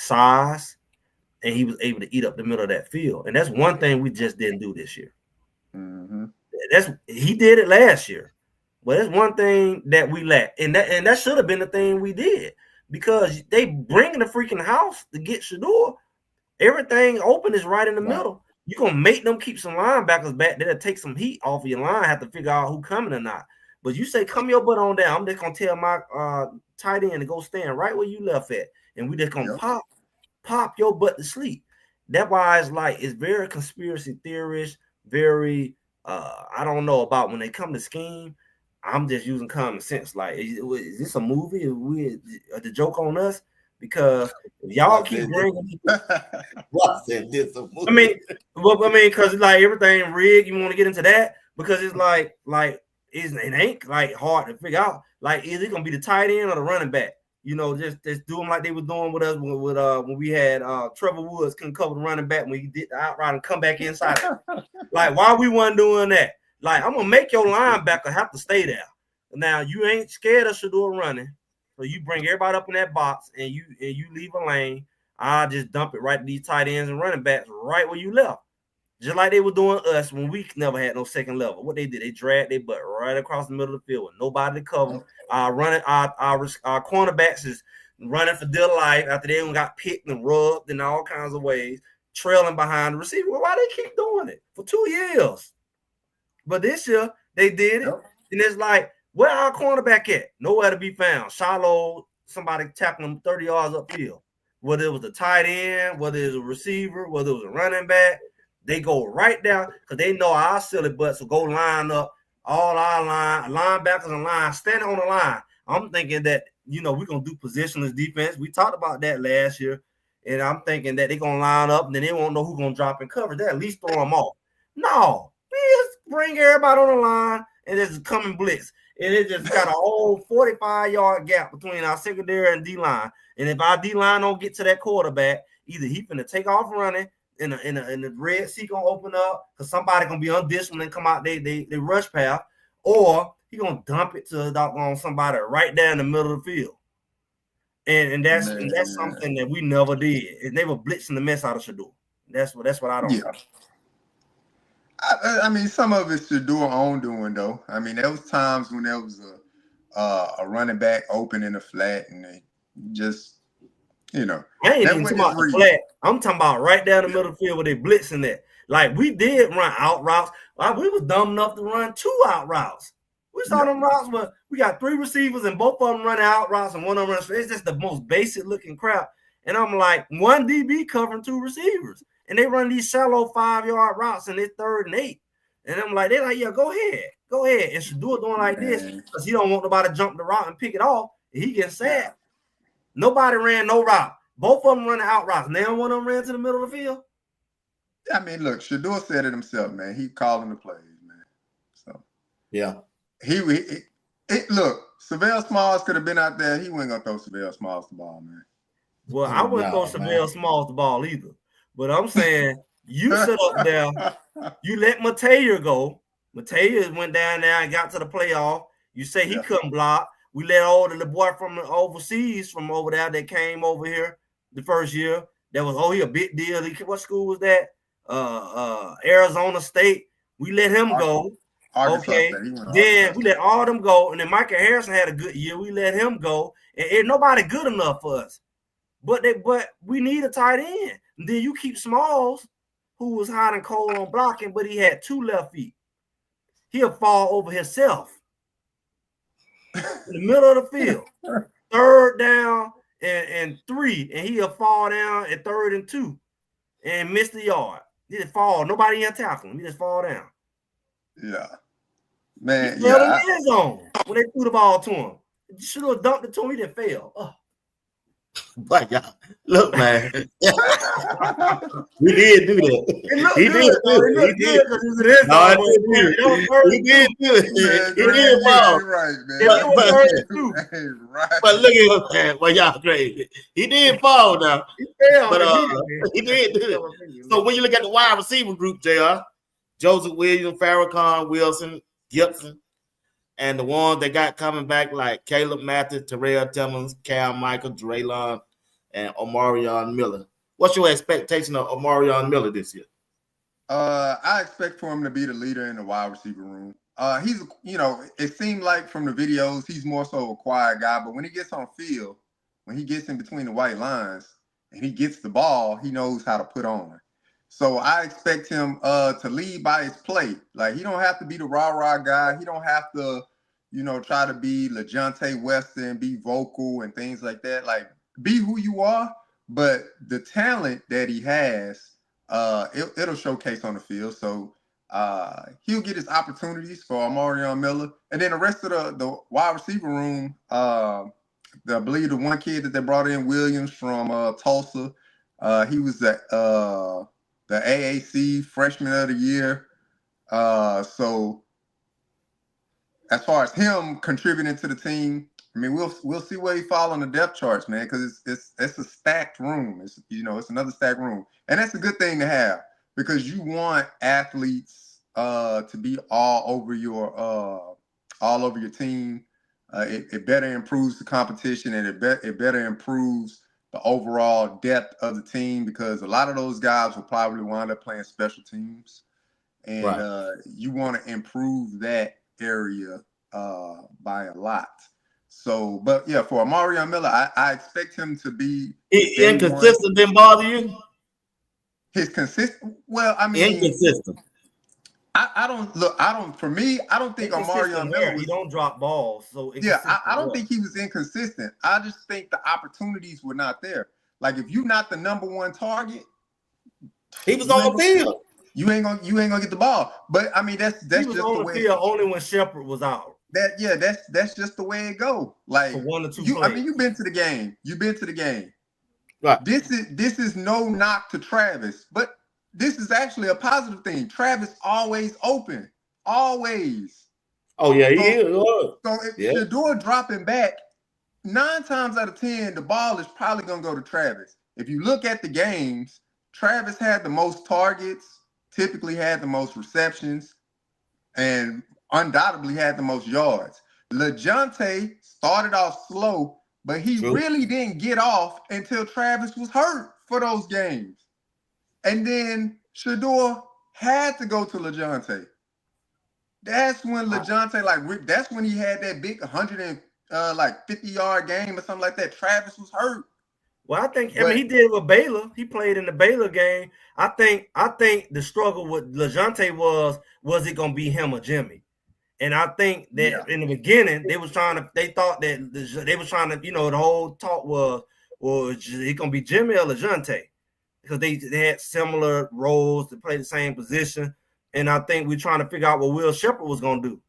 size, and he was able to eat up the middle of that field. And that's one thing we just didn't do this year. He did it last year, but that's one thing that we lacked, and that should have been the thing we did, because they bring the freaking house to get Shedeur. Everything open is right in the middle. You're gonna make them keep some linebackers back there to take some heat off of your line. Have to figure out who coming or not. But you say come your butt on down. I'm just gonna tell my tight end to go stand right where you left at, and we just gonna pop your butt to sleep. That's why it's very conspiracy theorist, very I don't know about when they come to scheme. I'm just using common sense. Like, is this a movie? Is the joke on us? Because if y'all keep bringing, because like everything rigged, you want to get into that, because it's like it ain't like hard to figure out. Like, is it gonna be the tight end or the running back? Just do them like they were doing with us when we had Trevor Woods couldn't cover the running back when he did the out route and come back inside. Like, why we wasn't doing that? Like, I'm gonna make your linebacker have to stay there. Now, you ain't scared of Shedeur running, so you bring everybody up in that box and you leave a lane. I just dump it right to these tight ends and running backs right where you left. Just like they were doing us when we never had no second level. What they did, they dragged their butt right across the middle of the field with nobody to cover. Our cornerbacks is running for dear life after they got picked and rubbed in all kinds of ways, trailing behind the receiver. Well, why they keep doing it for 2 years? But this year they did it, and it's like, where our cornerback at? Nowhere to be found. Shilo, somebody tackling him 30 yards upfield. Whether it was a tight end, whether it was a receiver, whether it was a running back, they go right down, because they know our silly butts will go line up, all our linebackers and line, standing on the line. I'm thinking that, we're going to do positionless defense. We talked about that last year, and I'm thinking that they're going to line up, and then they won't know who's going to drop in coverage. They at least throw them off. No, we just bring everybody on the line and just come and blitz. And it just got a whole 45-yard gap between our secondary and D-line. And if our D-line don't get to that quarterback, either he finna take off running, and the red sea gonna open up because somebody gonna be undisciplined and come out they rush path, or he gonna dump it to on somebody right there in the middle of the field. And that's something that we never did. And they were blitzing the mess out of Shedeur. That's what I don't know. I mean, some of it's Shedeur own doing, though. I mean, there was times when there was a running back open in the flat, and they just, I ain't even talking about the flat. I'm talking about right down the middle of the field where they blitzing that. Like, we did run out routes. We was dumb enough to run 2 out routes. We saw them routes where we got 3 receivers and both of them running out routes and one of them runs. It's just the most basic looking crap. And I'm like, 1 DB covering 2 receivers. And they run these shallow 5-yard routes and it's 3rd and 8. And I'm like, they're like, yeah, go ahead. And Shedeur doing like this because he don't want nobody to jump the route and pick it off. And he gets sad. Nobody ran no route. Both of them running out routes. Now one of them ran to the middle of the field. I mean, look, Shedeur said it himself, man. He calling the plays, man. So yeah, look, Savell Smalls could have been out there. He wasn't gonna throw Savell Smalls the ball, man. Well, I wouldn't throw Savell Smalls the ball either. But I'm saying you sit up there, you let Mateo go. Mateo went down there and got to the playoff. You say he couldn't block. We let the boy from the overseas from over there that came over here the first year. That was he a big deal. What school was that? Arizona State. We let him go. Arkansas Okay. State. He went to Then Arkansas we State. let all them go, and then Michael Harrison had a good year. We let him go, and nobody good enough for us. But we need a tight end. And then you keep Smalls, who was hot and cold on blocking, but he had 2 left feet. He'll fall over himself in the middle of the field. 3rd down and 3, and he'll fall down at 3rd and 2 and miss the yard. He just fall. Nobody in tackle him. He just fall down. Yeah. Man, He fell in yeah. the end zone when they threw the ball to him. Should have dumped it to him. He didn't fail. Oh. But y'all, look, man, we did do that. It looked He good. did do it. It looked good because it was an end No, zone. he did do it. He did fall. Right, man. It was 32. Right. But look at him, man. Well, y'all crazy. He did fall now. He failed. But immediately. he did do it. So when you look at the wide receiver group, JR, Joseph Williams, Farrakhan, Wilson, Gibson, and the ones that got coming back like Caleb Mathis, Terrell Timmons, Cal Michael, Draylon, and Omarion Miller. What's your expectation of Omarion Miller this year? I expect for him to be the leader in the wide receiver room. He's, it seemed like from the videos, he's more so a quiet guy, but when he gets on field, when he gets in between the white lines and he gets the ball, he knows how to put on. So I expect him to lead by his play. Like, he don't have to be the rah-rah guy. He don't have to, try to be LeJontay Weston, be vocal and things like that. Like, be who you are, but the talent that he has, it'll showcase on the field. So he'll get his opportunities for Omarion Miller. And then the rest of the wide receiver room, I believe the one kid that they brought in, Williams from Tulsa, he was the AAC Freshman of the Year. So as far as him contributing to the team, I mean, we'll see where he fall on the depth charts, man, because it's a stacked room. It's another stacked room, and that's a good thing to have because you want athletes to be all over your team. It better improves the competition, and it better improves the overall depth of the team because a lot of those guys will probably wind up playing special teams, and Right. You want to improve that area by a lot. So, but yeah, for Omarion Miller, I expect him to be Inconsistent didn't bother you? His consistent. Well, I mean, Inconsistent. I don't. For me, I don't think Omarion Miller was. He don't drop balls, so Yeah, I don't think he was inconsistent. I just think the opportunities were not there. Like, if you're not the number one target, he was on the field. You ain't gonna get the ball. But I mean, that's he was just on the the way. field only when Shepard was out. That's just the way it go. Like, for 1 or 2 plays. I mean, you've been to the game. Right. This is no knock to Travis, but this is actually a positive thing. Travis always open, always. Oh yeah, he is. So if Shedeur dropping back, 9 times out of 10, the ball is probably gonna go to Travis. If you look at the games, Travis had the most targets, typically had the most receptions, and undoubtedly had the most yards. LeJontay started off slow, but he really didn't get off until Travis was hurt for those games. And then Shedeur had to go to LeJontay. That's when LeJontay, that's when he had that big 150-yard game or something like that. Travis was hurt. Well, I mean, he did it with Baylor. He played in the Baylor game. I think the struggle with LeJontay was it going to be him or Jimmy? And I think that in the beginning, the whole talk was, well, is it going to be Jimmy or LeJontay? Because they had similar roles to play the same position. And I think we're trying to figure out what Will Shepard was going to do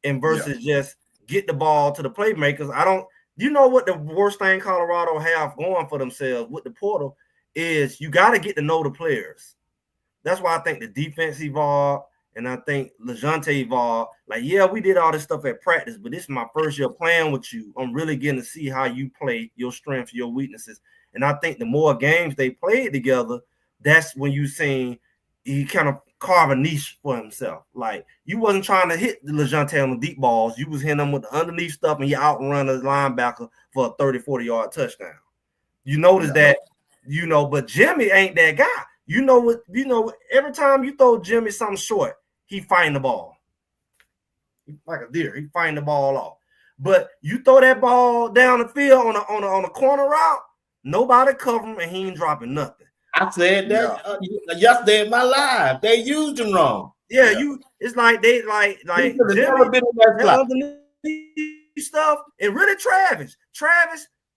and versus just get the ball to the playmakers. You know what the worst thing Colorado have going for themselves with the portal is you got to get to know the players. That's why I think the defense evolved, and I think LeJontay evolved. Like, yeah, we did all this stuff at practice, but this is my first year playing with you. I'm really getting to see how you play, your strengths, your weaknesses. And I think the more games they played together, that's when you seen he kind of carve a niche for himself. Like, you wasn't trying to hit the LeJontay on the deep balls. You was hitting them with the underneath stuff, and you outrun a linebacker for a 30, 40-yard touchdown. You notice that, but Jimmy ain't that guy. Every time you throw Jimmy something short, he fighting the ball. like a deer. He find the ball off. But you throw that ball down the field on a corner route, nobody cover him, and he ain't dropping nothing. I said that yesterday in my live. They used him wrong. Yeah, it's like they like Jimmy, been in that underneath stuff, and really Travis,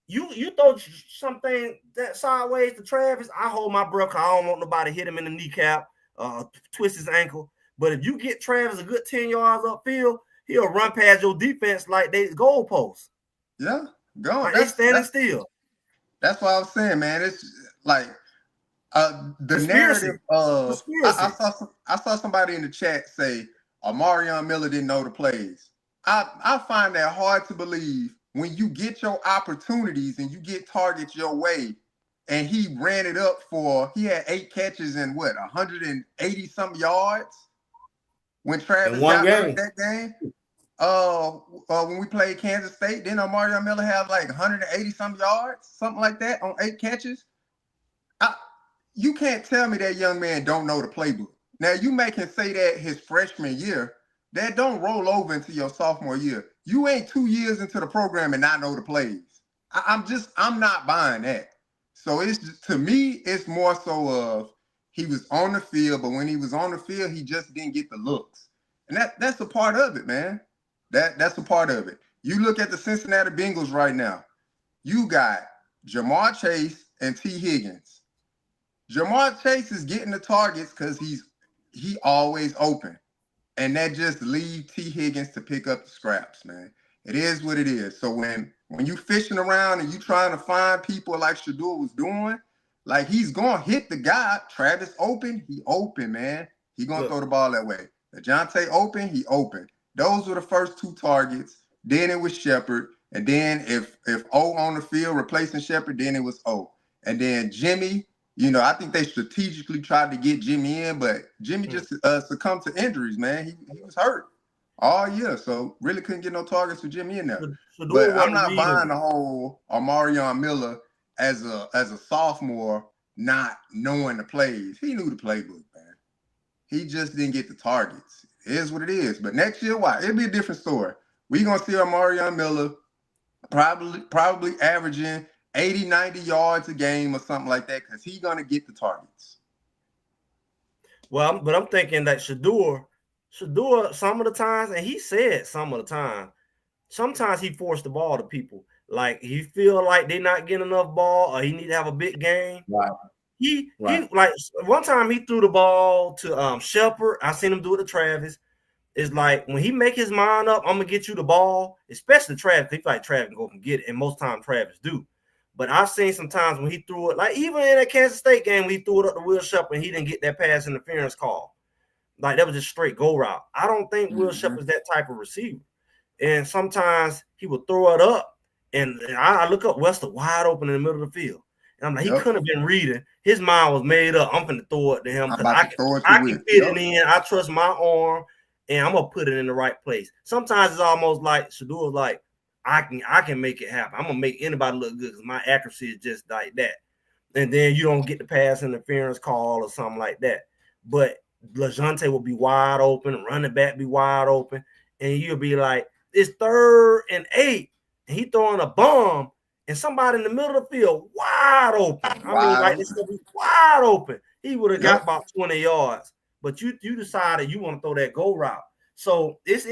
you throw something that sideways to Travis, I hold my breath. I don't want nobody hit him in the kneecap, twist his ankle. But if you get Travis a good 10 yards upfield, he'll run past your defense like they goalposts. Yeah, go. Like they standing still. That's what I was saying, man. It's like the narrative of I saw somebody in the chat say Omarion Miller didn't know the plays. I find that hard to believe when you get your opportunities and you get targets your way, and he ran it up he had 8 catches and 180 some yards when Travis got hurt that game. When we played Kansas State, didn't Omarion Miller have like 180 some yards, something like that, on 8 catches? You can't tell me that young man don't know the playbook. Now, you may can say that his freshman year, that don't roll over into your sophomore year. You ain't 2 years into the program and not know the plays. I'm not buying that. So to me, it's more so of he was on the field, but when he was on the field, he just didn't get the looks. And that's a part of it, man. That's a part of it. You look at the Cincinnati Bengals right now. You got Jamar Chase and T. Higgins. Jamar Chase is getting the targets because he always open. And that just leaves T. Higgins to pick up the scraps, man. It is what it is. So when you fishing around and you trying to find people like Shedeur was doing, like he's going to hit the guy. Travis open, he open, man. He going to throw the ball that way. DeJounte open, he open. Those were the first 2 targets. Then it was Shepard. And then if O on the field replacing Shepard, then it was O. And then Jimmy, I think they strategically tried to get Jimmy in, but Jimmy just succumbed to injuries, man. He was hurt all year, so really couldn't get no targets with Jimmy in there. But I'm not buying the whole Omarion Miller as a sophomore not knowing the plays. He knew the playbook, man. He just didn't get the targets. It is what it is. But next year, it'll be a different story. We're going to see Omarion Miller probably averaging 80, 90 yards a game or something like that, because he's going to get the targets. Well, but I'm thinking that Shedeur, some of the times, and he said some of the time, sometimes he forced the ball to people. Like he feel like they're not getting enough ball, or he need to have a big game. Right. He like one time he threw the ball to Shepard. I seen him do it to Travis. It's like when he make his mind up, I'm gonna get you the ball, especially Travis. He feel like Travis can go and get it, and most times Travis do. But I've seen sometimes when he threw it, like even in that Kansas State game, when he threw it up to Will Shepard and he didn't get that pass interference call. Like that was just straight go route. I don't think Will Shepard's that type of receiver. And sometimes he would throw it up, and I look up Wester wide open in the middle of the field. And I'm like, he couldn't have been reading. His mind was made up. I'm going to throw it to him because I can fit it in. I trust my arm, and I'm going to put it in the right place. Sometimes it's almost like Shedeur's like, I can make it happen. I'm going to make anybody look good because my accuracy is just like that. And then you don't get the pass interference call or something like that. But DeJounte will be wide open, running back be wide open, and you'll be like, it's 3rd and 8, and he throwing a bomb, and somebody in the middle of the field wide open. I mean, like this be wide open. He would have got about 20 yards, but you decided you want to throw that go route. So it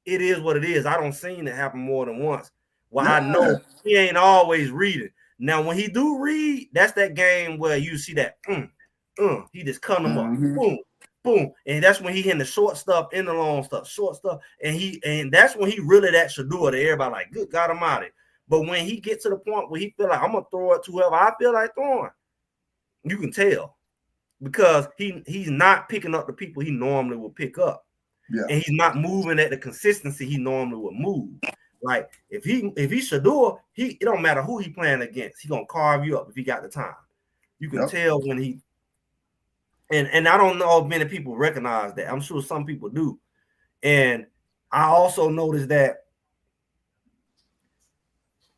is what it is. I don't seen it happen more than once. Well, I know he ain't always reading. Now, when he do read, that's that game where you see that he just cut him up, boom, boom, and that's when he hitting the short stuff and the long stuff, short stuff, and that's when he really that Shedeur to everybody like, good God Almighty. But when he gets to the point where he feel like I'm gonna throw it to whoever I feel like throwing, you can tell because he's not picking up the people he normally would pick up, and he's not moving at the consistency he normally would move. Like if he's Shedeur, it don't matter who he playing against, he gonna carve you up if he got the time. You can tell when he. And I don't know if many people recognize that. I'm sure some people do. And I also noticed that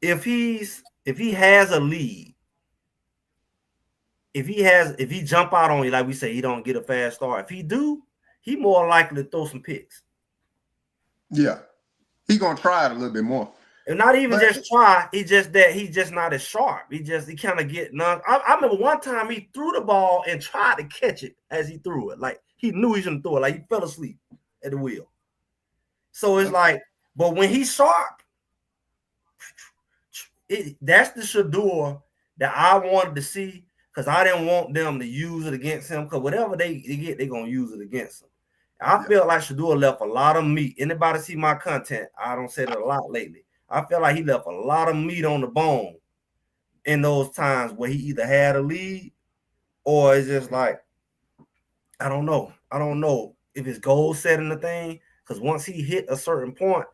if he has a lead, if he jump out on you, like we say, he don't get a fast start. If he do, he more likely to throw some picks. Yeah. He gonna try it a little bit more. And not even just try, he's just not as sharp. He kind of get none. I remember one time he threw the ball and tried to catch it as he threw it. Like he knew he shouldn't throw it. Like he fell asleep at the wheel. So it's like, but when he's sharp, that's the Shedeur that I wanted to see, because I didn't want them to use it against him, because whatever they get, they're going to use it against him. I feel like Shedeur left a lot of meat. Anybody see my content? I don't say it a lot lately. I feel like he left a lot of meat on the bone in those times where he either had a lead or it's just like, I don't know. I don't know if it's goal setting the thing, because once he hit a certain point,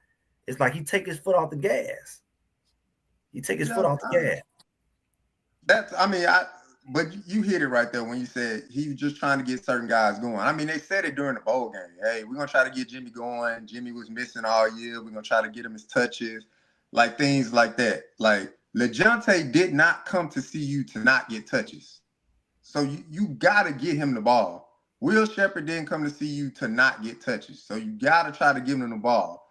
it's like he take his foot off the gas. He take his foot off the gas. But you hit it right there when you said he was just trying to get certain guys going. I mean, they said it during the bowl game. Hey, we're going to try to get Jimmy going. Jimmy was missing all year. We're going to try to get him his touches, like things like that. Like, LeJounte did not come to see you to not get touches. So you got to get him the ball. Will Shepherd didn't come to see you to not get touches. So you got to try to give him the ball.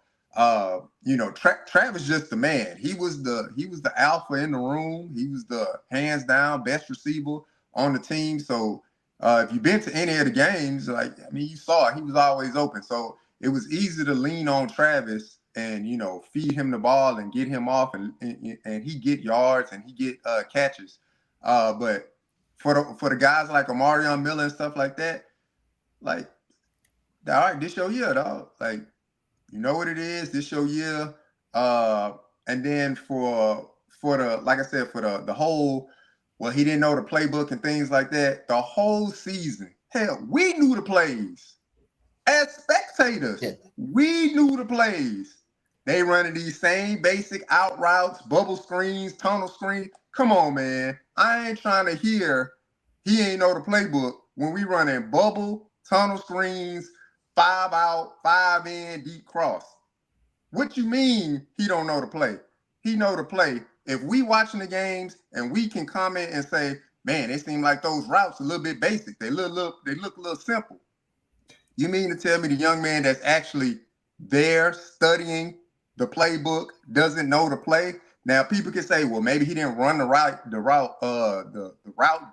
Travis just the man. He was the alpha in the room. He was the hands down best receiver on the team. So if you've been to any of the games, you saw it. He was always open. So it was easy to lean on Travis and feed him the ball and get him off, and he get yards and he get catches. But for the guys like Omarion Miller and stuff like that, all right, this your year, dog. You know what it is. This your year. And then for the, like I said, for the whole, well, he didn't know the playbook and things like that. The whole season, hell, we knew the plays. As spectators, we knew the plays. They running these same basic out routes, bubble screens, tunnel screens. Come on, man. I ain't trying to hear he ain't know the playbook when we running bubble, tunnel screens, 5 out, 5 in, deep cross. What you mean he don't know the play? He know the play. If we watching the games and we can comment and say, man, it seems like those routes a little bit basic. They look a little simple. You mean to tell me the young man that's actually there studying the playbook doesn't know the play? Now people can say, well, maybe he didn't run the route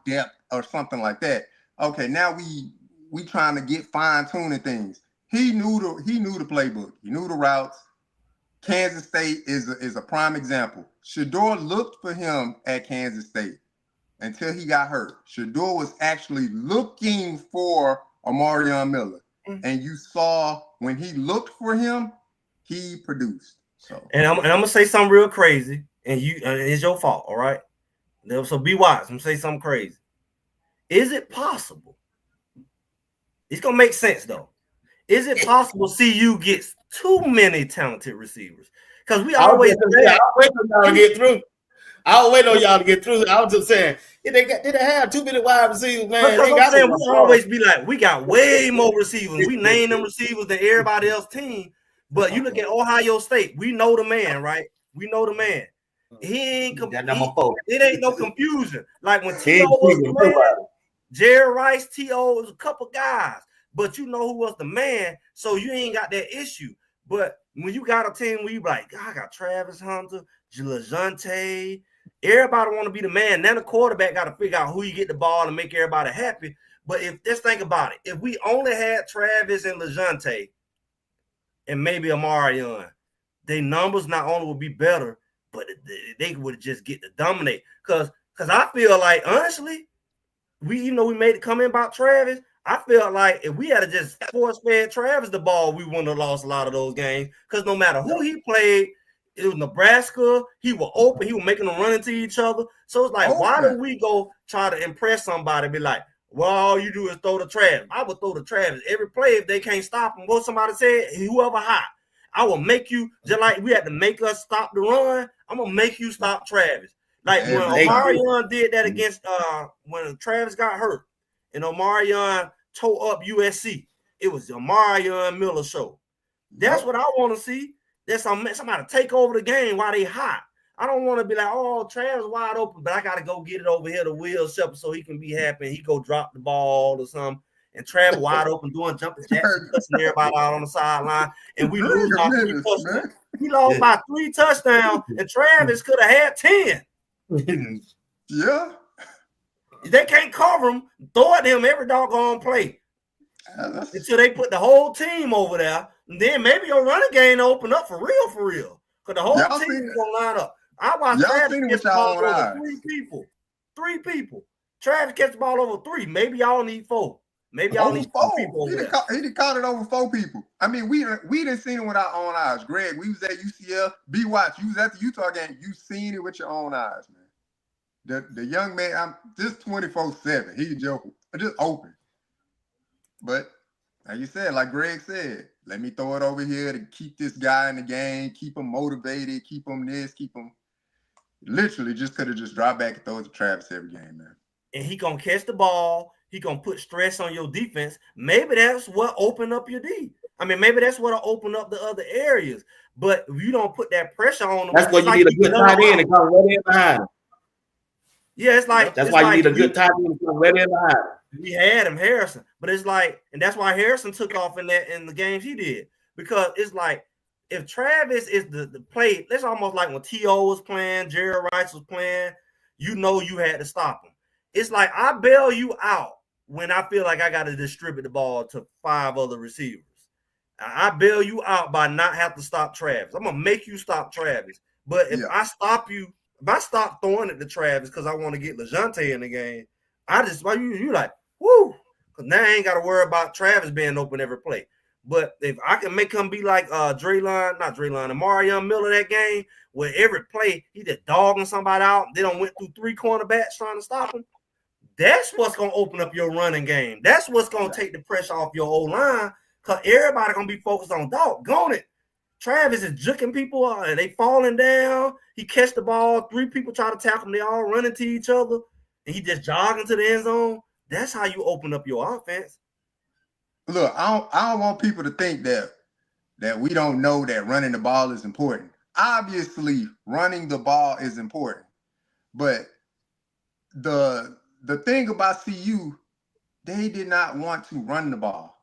depth or something like that. Okay, now we trying to get fine-tuning things. He knew the playbook. He knew the routes. Kansas State is a prime example. Shedeur looked for him at Kansas State until he got hurt. Shedeur was actually looking for Omarion Miller. And you saw when he looked for him, he produced. So and I'm gonna say something real crazy, and it's your fault, all right? So be wise. I'm gonna say something crazy. Is it possible? It's gonna make sense though. Is it possible CU gets too many talented receivers? Because we always I'll wait on y'all to get through. I'll wait on y'all to get through. I was just saying, did they have too many wide receivers, man? Because I'm saying we always be like, we got way more receivers. We name them receivers than everybody else's team. But you look at Ohio State, we know the man, right? We know the man. He ain't it ain't no confusion. Like when T.O. was playing, Jerry Rice, T.O. was a couple guys, but you know who was the man, so you ain't got that issue. But when you got a team where you like, I got Travis Hunter, LeJounte, everybody want to be the man. Then the quarterback got to figure out who you get the ball and make everybody happy. But let's think about it. If we only had Travis and LeJounte and maybe Omarion, their numbers not only would be better, but they would just get to dominate. Because I feel like, honestly, we made it come in about Travis. I feel like if we had just force-fed Travis the ball, we wouldn't have lost a lot of those games. Because no matter who he played, it was Nebraska, he was open, he was making them run into each other. So it's like, why do we go try to impress somebody, be like, well, all you do is throw the Travis. I would throw the Travis every play if they can't stop him. What somebody said, whoever hot, I will make you, just like we had to make us stop the run, I'm going to make you stop Travis. Like when Omarion did that against, when Travis got hurt and Omarion tore up USC, it was the Omarion Miller show. That's what I want to see. There's somebody take over the game while they hot. I don't want to be like, oh, Travis wide open, but I got to go get it over here to Will Shepherd so he can be happy and he go drop the ball or something. and Travis wide open doing jumping jacks and cussing everybody out on the sideline, and we lose by 3 touchdowns. We lost by 3 touchdowns, and Travis could have had 10. Yeah. They can't cover him, throw at him every doggone play. Until they put the whole team over there, and then maybe your running game open up for real. Because the whole team is going to line up. I watched Travis catch the ball over 3 people. 3 people. Travis catch the ball over 3. Maybe y'all need 4. Maybe y'all need 4 people over there. He done caught it over 4 people. I mean, we didn't see it with our own eyes. Greg, we was at UCF. B-Watch, you was at the Utah game. You seen it with your own eyes, man. The young man, I'm just 24/7. He just open. But like you said, like Greg said, let me throw it over here to keep this guy in the game, keep him motivated, keep him this, keep him. Literally just could have just dropped back and throw it to Travis every game, man. And he gonna catch the ball. He gonna put stress on your defense. Maybe that's what open up your D. I mean, maybe that's what'll open up the other areas. But if you don't put that pressure on them, that's why you need a good tight end to come right in behind him. Yeah, it's like that's why you need a good tight end to come right in behind him. We had him, Harrison, but it's like, and that's why Harrison took off in the games he did, because it's like if Travis is the play, that's almost like when T.O. was playing, Jerry Rice was playing, you had to stop him. It's like I bail you out when I feel like I got to distribute the ball to 5 other receivers. I bail you out by not have to stop Travis. I'm gonna make you stop Travis, but if I stop you, if I stop throwing it to Travis because I want to get LeJounte in the game, you like, whoo, because now I ain't got to worry about Travis being open every play. But if I can make him be like Amari Miller that game, where every play he just dogging somebody out, they don't went through 3 cornerbacks trying to stop him. That's what's gonna open up your running game. That's what's gonna take the pressure off your O-line, because everybody gonna be focused on doggone it. Travis is juking people and they falling down. He catch the ball, 3 people try to tackle him, they all running to each other, and he just jogging to the end zone. That's how you open up your offense. Look, I don't want people to think that we don't know that running the ball is important. Obviously, running the ball is important. But the thing about CU, they did not want to run the ball.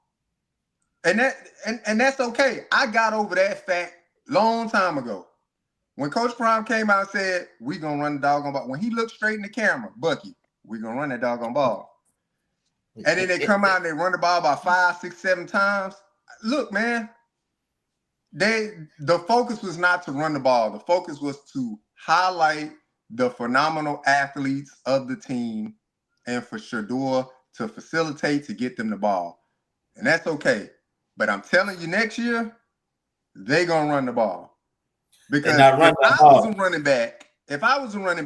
And that's okay. I got over that fact long time ago. When Coach Prime came out and said, we gonna run the doggone ball. When he looked straight in the camera, Bucky, we gonna run that doggone ball. And then they come out and they run the ball about 5, 6, 7 times. Look, man, the focus was not to run the ball. The focus was to highlight the phenomenal athletes of the team and for Shedeur to facilitate to get them the ball. And that's okay. But I'm telling you, next year, they're going to run the ball. Because if I was a running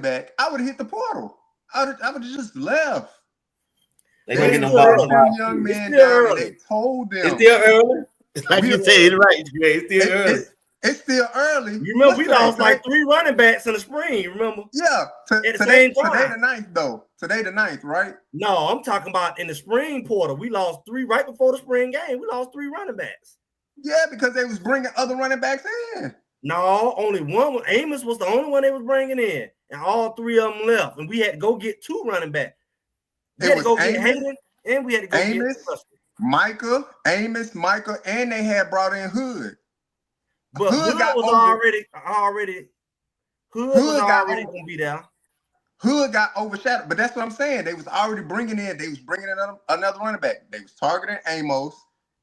back, I would have hit the portal. I would have just left. They gonna get them ball down. Young man down and they told them. It's still early. Like you said, it's right. It's still early. It's still early. You remember we lost like 3 running backs in the spring, you remember? Yeah. Today the 9th, though. Today the 9th, right? No, I'm talking about in the spring portal. We lost 3 right before the spring game. We lost 3 running backs. Yeah, because they was bringing other running backs in. No, only one. Amos was the only one they was bringing in. And all 3 of them left. And we had to go get 2 running backs. We had to go get Hayden, and we had to go get Amos, Micah, and they had brought in Hood. But Hood was already going to be there. Hood got overshadowed, but that's what I'm saying. They was already bringing in another running back. They was targeting Amos.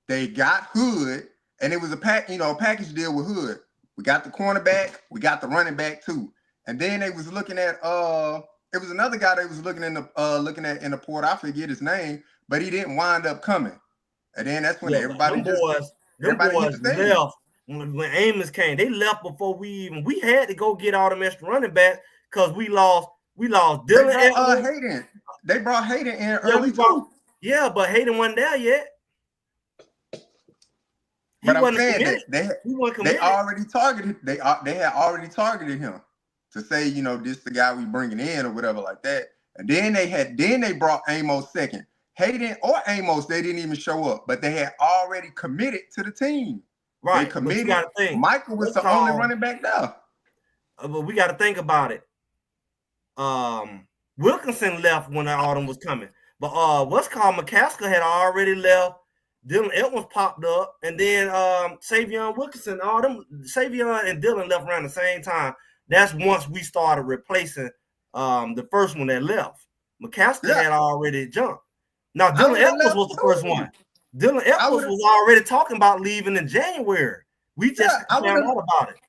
They got Hood, and it was a package deal with Hood. We got the cornerback, we got the running back too. And then they was looking at it was another guy they was looking at in the port. I forget his name, but he didn't wind up coming. And then that's when everybody left. When Amos came, they left before we had to go get all them extra running backs because we lost Dylan. They brought Hayden in early too. Yeah, but Hayden wasn't there yet. But I'm saying they already targeted. They had already targeted him to say, this the guy we bringing in or whatever like that. And then they brought Amos second. Hayden or Amos, they didn't even show up, but they had already committed to the team. Right. They committed. Michael was the only running back there. But we got to think about it. Wilkinson left when the autumn was coming, But what's called McCaskill had already left. Dylan Edwards popped up, and then Savion Wilkinson, all them Savion and Dylan left around the same time. That's once we started replacing the first one that left. McCaskill had already jumped. Now Dylan Edwards was the first one. Dylan Edwards was already talking about leaving in January. We just found out about it.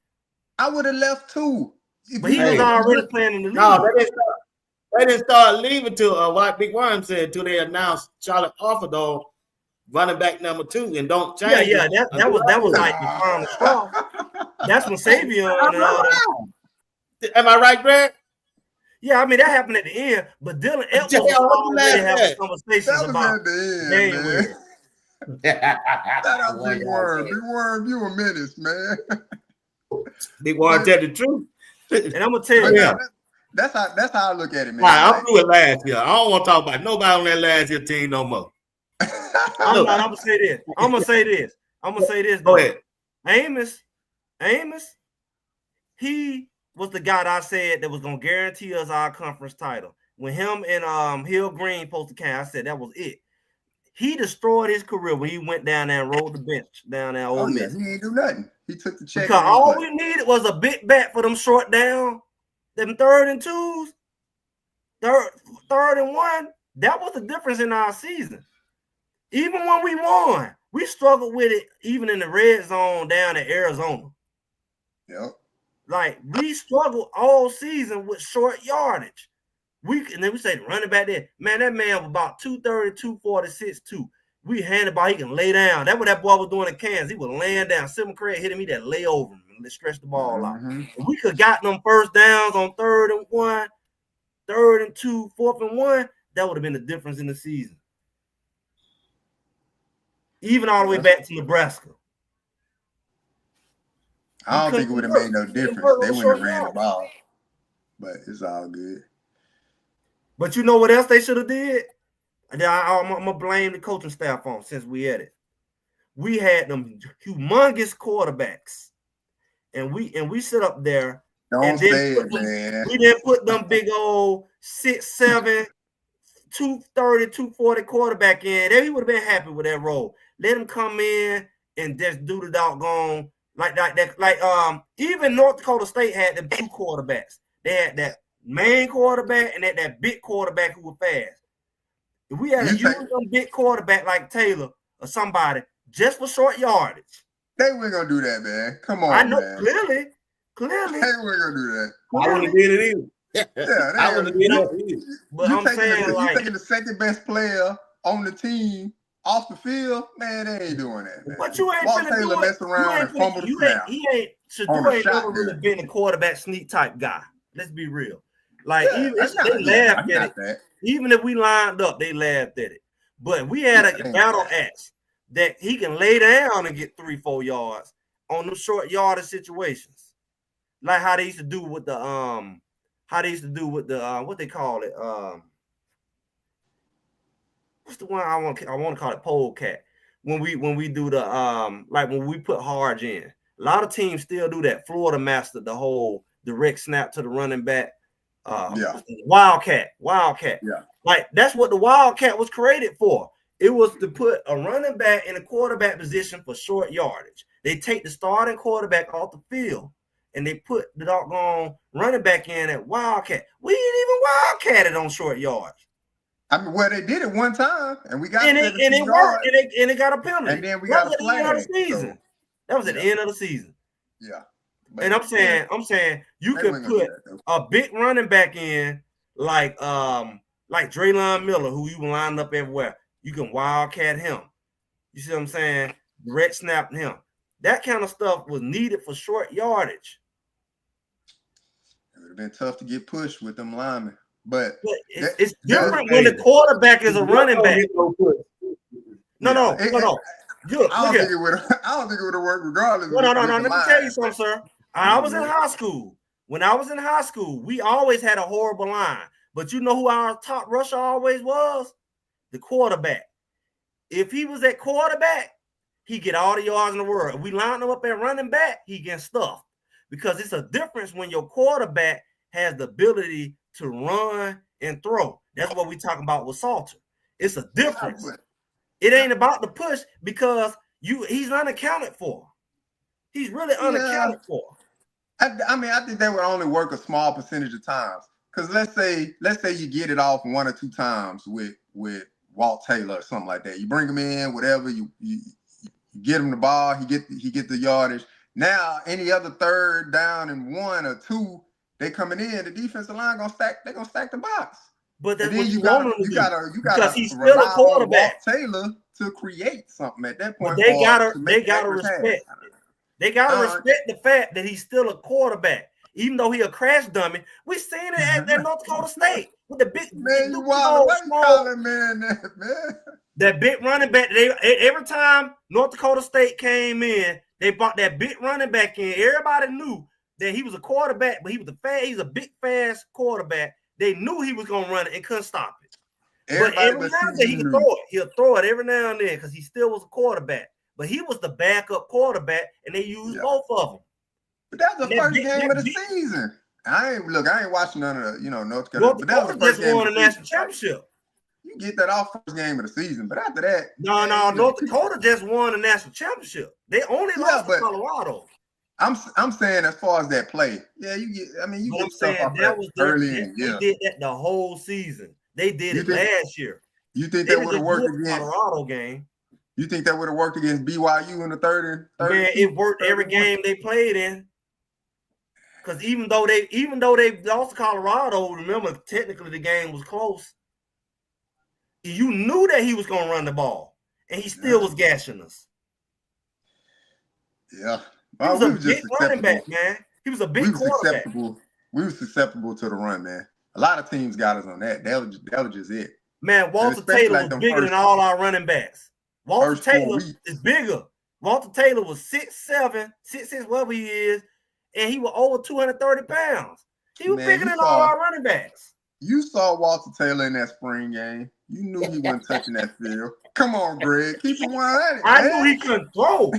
I would have left too. But he was already planning to leave. No, they didn't start leaving till what Big Worm said, till they announced Charlotte Offerdall running back number 2 and don't change. Yeah, that was like the final straw. That's when Savion and all that. Am I right, Greg? Yeah, I mean that happened at the end, but Dylan Edwards already having conversations about January. Shout out Big Worm. Big Worm, you a menace, man. Big Worm tell the truth. And I'm gonna tell you, that's how I look at it, man. I'm through it last year. I don't want to talk about nobody on that last year team no more. I'm gonna say this. Go ahead. Amos, he was the guy that I said that was gonna guarantee us our conference title. When him and Hill Green posted camp, I said that was it. He destroyed his career when he went down there and rolled the bench down there. Ole Miss. He ain't do nothing. He took the check. Because all we needed was a big bat for them short down, them 3rd and 2s, third and 1. That was the difference in our season. Even when we won, we struggled with it. Even in the red zone down in Arizona. Yep. Like we struggled all season with short yardage. And then we say running back there, man, that man was about 230, 246, 2. We handed the ball, he can lay down. That's what that boy was doing in Kansas. He was laying down. Simon Craig hitting me that lay over him and stretch the ball out. And we could have gotten them first downs on 3rd and 1, 3rd and 2, 4th and 1. That would have been the difference in the season. Even all the way back to Nebraska. I don't think it would have made no difference. They wouldn't have ran the ball. But it's all good. But you know what else they should have did? And I'm going to blame the coaching staff on since we had it. We had them humongous quarterbacks. And we sit up there. Don't say it, man. We didn't put them big old 6'7", 230, 240 quarterback in. He would have been happy with that role. Let him come in and just do the doggone like that. Like even North Dakota State had them 2 quarterbacks. They had that main quarterback and that big quarterback who was fast. If we had a young big quarterback like Taylor or somebody just for short yardage, they weren't gonna do that, man. Come on, I know man. Clearly, they weren't gonna do that. I wouldn't have did it either. Yeah, I wouldn't have did that either. But I'm saying, you taking the second best player on the team off the field, man, they ain't doing that, man. But you ain't Walt finna Taylor do mess around and fumble the snap. Shedeur ain't never really been a quarterback sneak type guy. Let's be real. Like even they laughed at it. Even if we lined up, they laughed at it. But we had a battle axe that he can lay down and get 3-4 yards on them short yardage situations, like how they used to do with the what they call it what's the one I want to call it polecat when we do the like when we put Harge in. A lot of teams still do that. Florida mastered the whole direct snap to the running back. Wildcat. Yeah. Like that's what the Wildcat was created for. It was to put a running back in a quarterback position for short yardage. They take the starting quarterback off the field and they put the doggone running back in at Wildcat. We ain't even Wildcatted on short yards. I mean, well, they did it one time, and we got and it worked, and it got a penalty. And then we got a flag. That was at the end of the season. So, that was at the end of the season. Yeah. And I'm saying you could put a big running back in like Draylon Miller, who you lined up everywhere. You can wildcat him. You see what I'm saying? Direct snap him. That kind of stuff was needed for short yardage. It would have been tough to get pushed with them linemen. But it's different when the quarterback is a running back. No. Good. I don't think it would have worked regardless. No. Let me tell you something, sir. I was in high school. When I was in high school, we always had a horrible line. But you know who our top rusher always was? The quarterback. If he was at quarterback, he get all the yards in the world. If we lined him up at running back, he gets stuffed. Because it's a difference when your quarterback has the ability to run and throw. That's what we talking about with Salter. It's a difference. It ain't about the push because he's unaccounted for. He's really unaccounted for. I mean, I think that would only work a small percentage of times. Because let's say you get it off 1 or 2 times with Walt Taylor or something like that. You bring him in, whatever, you get him the ball, he get the yardage. Now, any other 3rd down and 1 or 2, they coming in, the defensive line they're gonna stack the box. But that's and then what you gotta because he's still a quarterback. Walt Taylor to create something at that point. But they gotta respect. They gotta respect the fact that he's still a quarterback, even though he a crash dummy. We seen it at North Dakota State with the big man. You wild? Why you calling man that, man? That big running back. Every time North Dakota State came in, they brought that big running back in. Everybody knew that he was a quarterback, but he's a big, fast quarterback. They knew he was gonna run it and couldn't stop it. But every now and then he could throw it. He'll throw it every now and then because he still was a quarterback. But he was the backup quarterback, and they used both of them. But that's the first game of the season. I ain't watching none of the, North Carolina. But that was the first game won a national championship. You get that off first game of the season, but after that, no, North Dakota just won a national championship. They only lost to Colorado. I'm saying as far as that play, you get stuff off that early in the year. They did that the whole season. They did it last year. You think that would have worked against Colorado game? You think that would have worked against BYU in the third? Man, it worked every game they played in. Because even though they lost to Colorado, remember technically the game was close. You knew that he was going to run the ball, and he still was gashing us. Yeah, he was a big running back, man. He was a big quarterback. We were susceptible to the run, man. A lot of teams got us on that. That was just it. Man, Walter Taylor was bigger than all our running backs. Walter Taylor is bigger. Walter Taylor was 6'7", 6'6", whatever he is, and he was over 230 pounds. He was bigger than all our running backs. You saw Walter Taylor in that spring game. You knew he wasn't touching that field. Come on, Greg. Keep it 100. I knew he couldn't throw.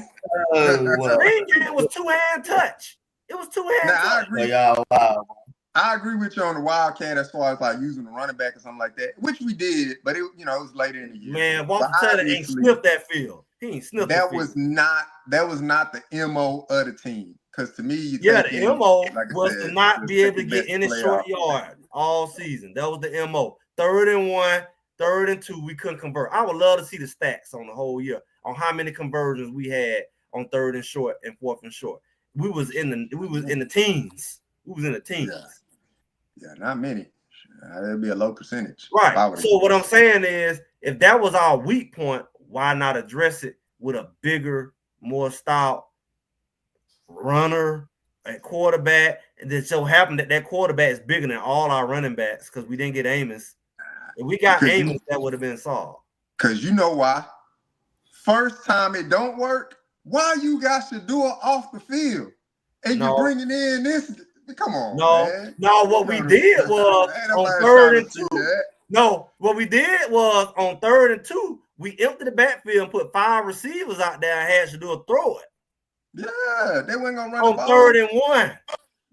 Spring game was 2-hand touch. It was 2-hand touch. I agree with you on the Wildcat as far as like using the running back or something like that, which we did, but it was later in the year. Man, Walter Taylor ain't sniffed that field. He ain't sniffed that field. That was not the MO of the team. Because to me, the MO was to not be able to get in the short yard all season. That was the MO. 3rd and 1, 3rd and 2, we couldn't convert. I would love to see the stats on the whole year on how many conversions we had on 3rd and short and 4th and short. We was in the teens. We was in the teens. Yeah, not many. It'd be a low percentage. Right. So what I'm saying is, if that was our weak point, why not address it with a bigger, more stout runner at quarterback? And then so happened that quarterback is bigger than all our running backs because we didn't get Amos. If we got Amos, that would have been solved. Because you know why? First time it don't work, why you got Shedeur off the field? And you're bringing in this. Come on, man. No, what we did was on 3rd and 2. No, what we did was on 3rd and 2, we emptied the backfield and put 5 receivers out there and had Shedeur throw it. Yeah, they weren't gonna run the ball. On 3rd and 1.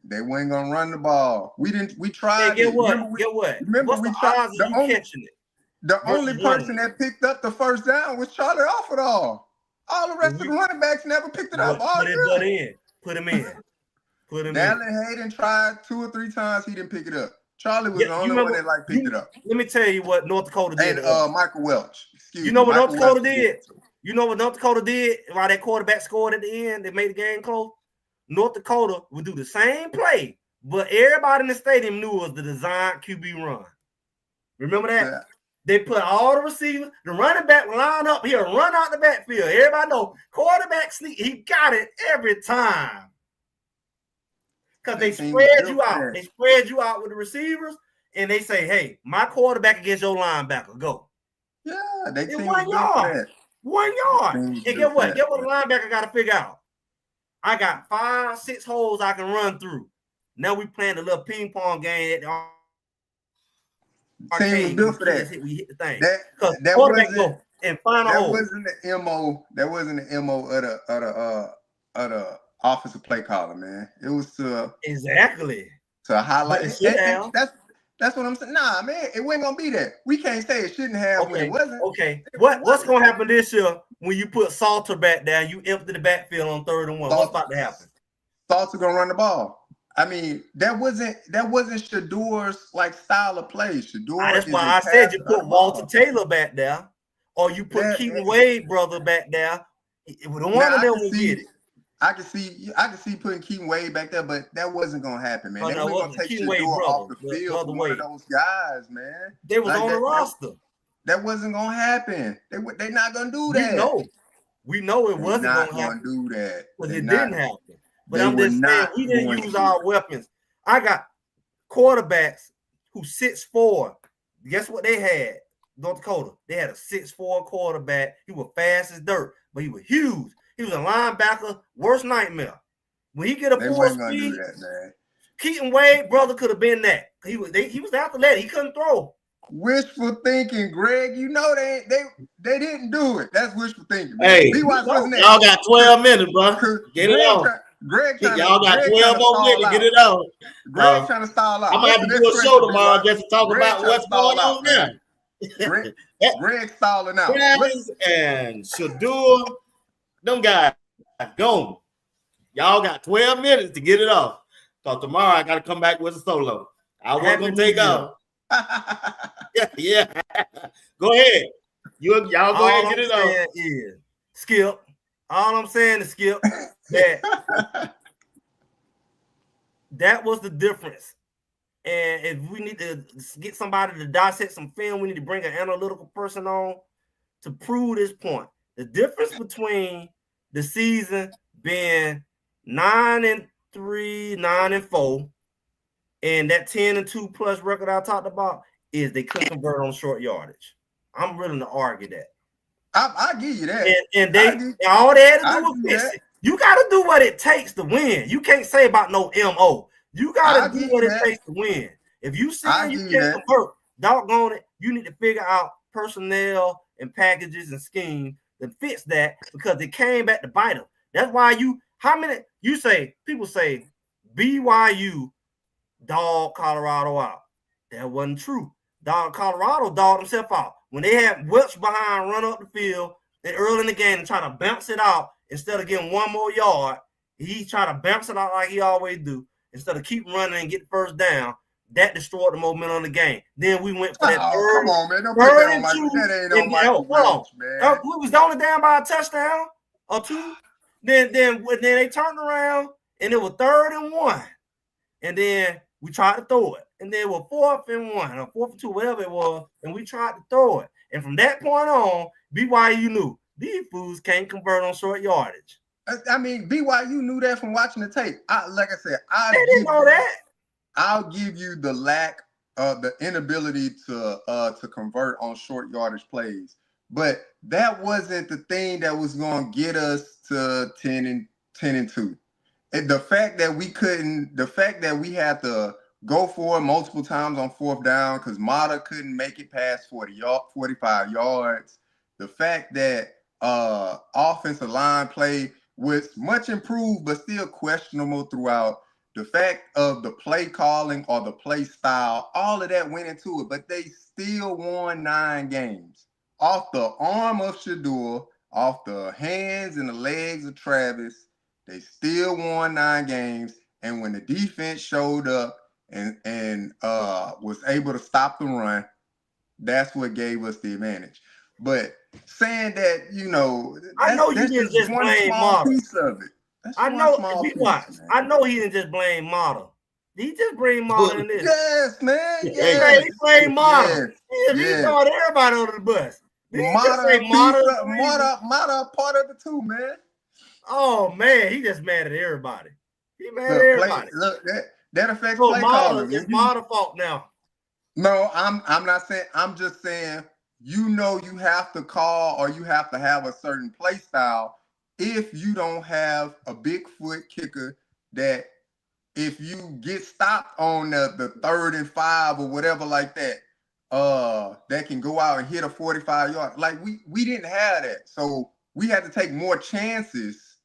They weren't gonna run the ball. We tried. Hey, get what? Remember what's the odds of you catching it? The only person that picked up the first down was Charlie Offerdall. All the rest of the running backs never picked it up. Put him in. Dallin Hayden tried 2 or 3 times. He didn't pick it up. Charlie was the only one that picked it up. Let me tell you what North Dakota did. And Michael Welch. You know what North Dakota did? You know what North Dakota did? While that quarterback scored at the end, they made the game close. North Dakota would do the same play, but everybody in the stadium knew it was the design QB run. Remember that? Yeah. They put all the receivers, the running back line up here, run out the backfield. Everybody know quarterback sneak. He got it every time. Because they spread you out. They spread you out with the receivers, and they say, hey, my quarterback against your linebacker. Go. Yeah, they team 1 yard. 1 yard. And get what? Get what the linebacker got to figure out. I got 5, 6 holes I can run through. Now we playing a little ping pong game at the team was built for that. We hit the thing. That wasn't the MO. That wasn't the MO of the offensive play caller, man. It was to exactly to highlight. That's what I'm saying. Nah, man, it wasn't gonna be that. We can't say it shouldn't have when it wasn't. Okay. What's gonna happen this year when you put Salter back down? You empty the backfield on 3rd and 1. What's about to happen? Salter gonna run the ball. I mean, that wasn't Shedeur's like style of play. Shedeur that's is why I said you put Walter Taylor back there, or you put Keaton Wade brother back there. One of them will get it. I can see putting Keaton Wade back there, but that wasn't gonna happen, man. They weren't gonna take Shedeur off the field for one of those guys, man. They was on the roster. That wasn't gonna happen. They're not gonna do that. We know it wasn't gonna happen. Do that because it didn't happen. But I'm just saying we didn't use our weapons. I got quarterbacks who 6'4". Guess what they had? North Dakota. They had a 6'4" quarterback. He was fast as dirt, but he was huge. He was a linebacker, worst nightmare. When he get a full speed, Keaton Wade brother could have been that. He was athletic. He couldn't throw. Wishful thinking, Greg. You know they didn't do it. That's wishful thinking. Man. Hey, y'all got 12 minutes, bro. Get it on. Y'all got 12 more minutes. Get it on. Greg trying to stall out. I'm gonna have to do a show tomorrow just to talk about what's going on there. Greg stalling out. And Shedeur, them guys gone. Y'all got 12 minutes to get it off. So tomorrow I gotta come back with a solo. I wasn't gonna take off. Yeah. Go ahead. Y'all go ahead and get it off. Skip. All I'm saying is, Skip, that was the difference. And if we need to get somebody to dissect some film, we need to bring an analytical person on to prove this point. The difference between the season being 9-3, 9-4, and that 10-2 plus record I talked about is they couldn't convert on short yardage. I'm willing to argue that. I give you that. And all they had to do was fix it. You got to do what it takes to win. You can't say about no MO. You got to do what it takes to win. If you see you can't convert, doggone it, you need to figure out personnel and packages and schemes that fix that because it came back to bite them. That's why people say BYU dog Colorado out. That wasn't true. Colorado dogged himself out. When they had Welch behind, run up the field, and early in the game and try to bounce it out instead of getting one more yard, he tried to bounce it out like he always do instead of keep running and get the first down. That destroyed the momentum of the game. Then we went for that third. Come on, man. Don't put that on that ain't on my Welch, man. We was only down by a touchdown or two. Then they turned around and it was 3rd and 1. And then we tried to throw it. And then it was 4th and 1 or 4th and 2, whatever it was. And we tried to throw it. And from that point on, BYU knew these fools can't convert on short yardage. I mean, BYU knew that from watching the tape. Like I said, they didn't know that. I'll give you the lack of the inability to convert on short yardage plays. But that wasn't the thing that was going to get us to 10-2. The fact that we had to go for it multiple times on 4th down because Mata couldn't make it past 45 yards. The fact that offensive line play was much improved but still questionable throughout. The fact of the play calling or the play style, all of that went into it, but they still won 9 games. Off the arm of Shedeur, off the hands and the legs of Travis, they still won 9 games. And when the defense showed up and was able to stop the run, that's what gave us the advantage. But saying that, I know you didn't just blame Mata. Piece of it. I know he didn't just blame Mata. He just blame Mata in this. Yes, man. Yes. He blamed Mata. He throwing everybody under the bus. Mata part of it too, man. Oh man, he just mad at everybody. He mad at everybody. That affects play calling. It's Mata's fault now. No, I'm not saying. I'm just saying. You have to call or you have to have a certain play style if you don't have a big foot kicker that if you get stopped on the 3rd and 5 or whatever like that, that can go out and hit a 45-yard. Like we didn't have that. So we had to take more chances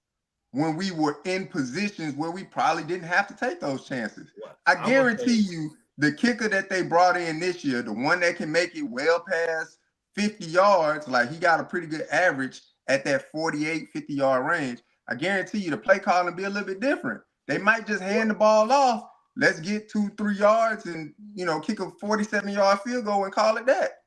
when we were in positions where we probably didn't have to take those chances. I guarantee you the kicker that they brought in this year, the one that can make it well past 50 yards, like he got a pretty good average at that 48, 50-yard range. I guarantee you the play calling be a little bit different. They might just hand the ball off. Let's get 2-3 yards and, you know, kick a 47-yard field goal and call it that.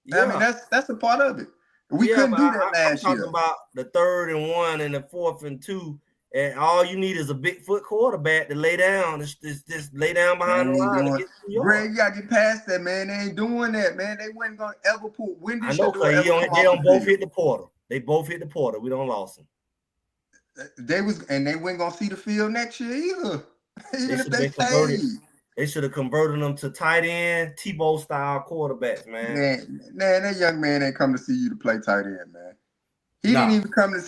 Yeah. I mean, that's a part of it. We couldn't do that last year. I'm talking about the 3rd and 1 and the 4th and 2. And all you need is a big foot quarterback to lay down. Just lay down behind the line. Greg, you gotta get past that, man. They ain't doing that, man. They wasn't gonna ever put. When did I know, because they don't both hit the portal. They both hit the portal. We don't lost them. They weren't gonna see the field next year either. Even if they stayed. They should have converted them to tight end, Tebow style quarterbacks, man. Man, that young man ain't come to see you to play tight end, man. He didn't come to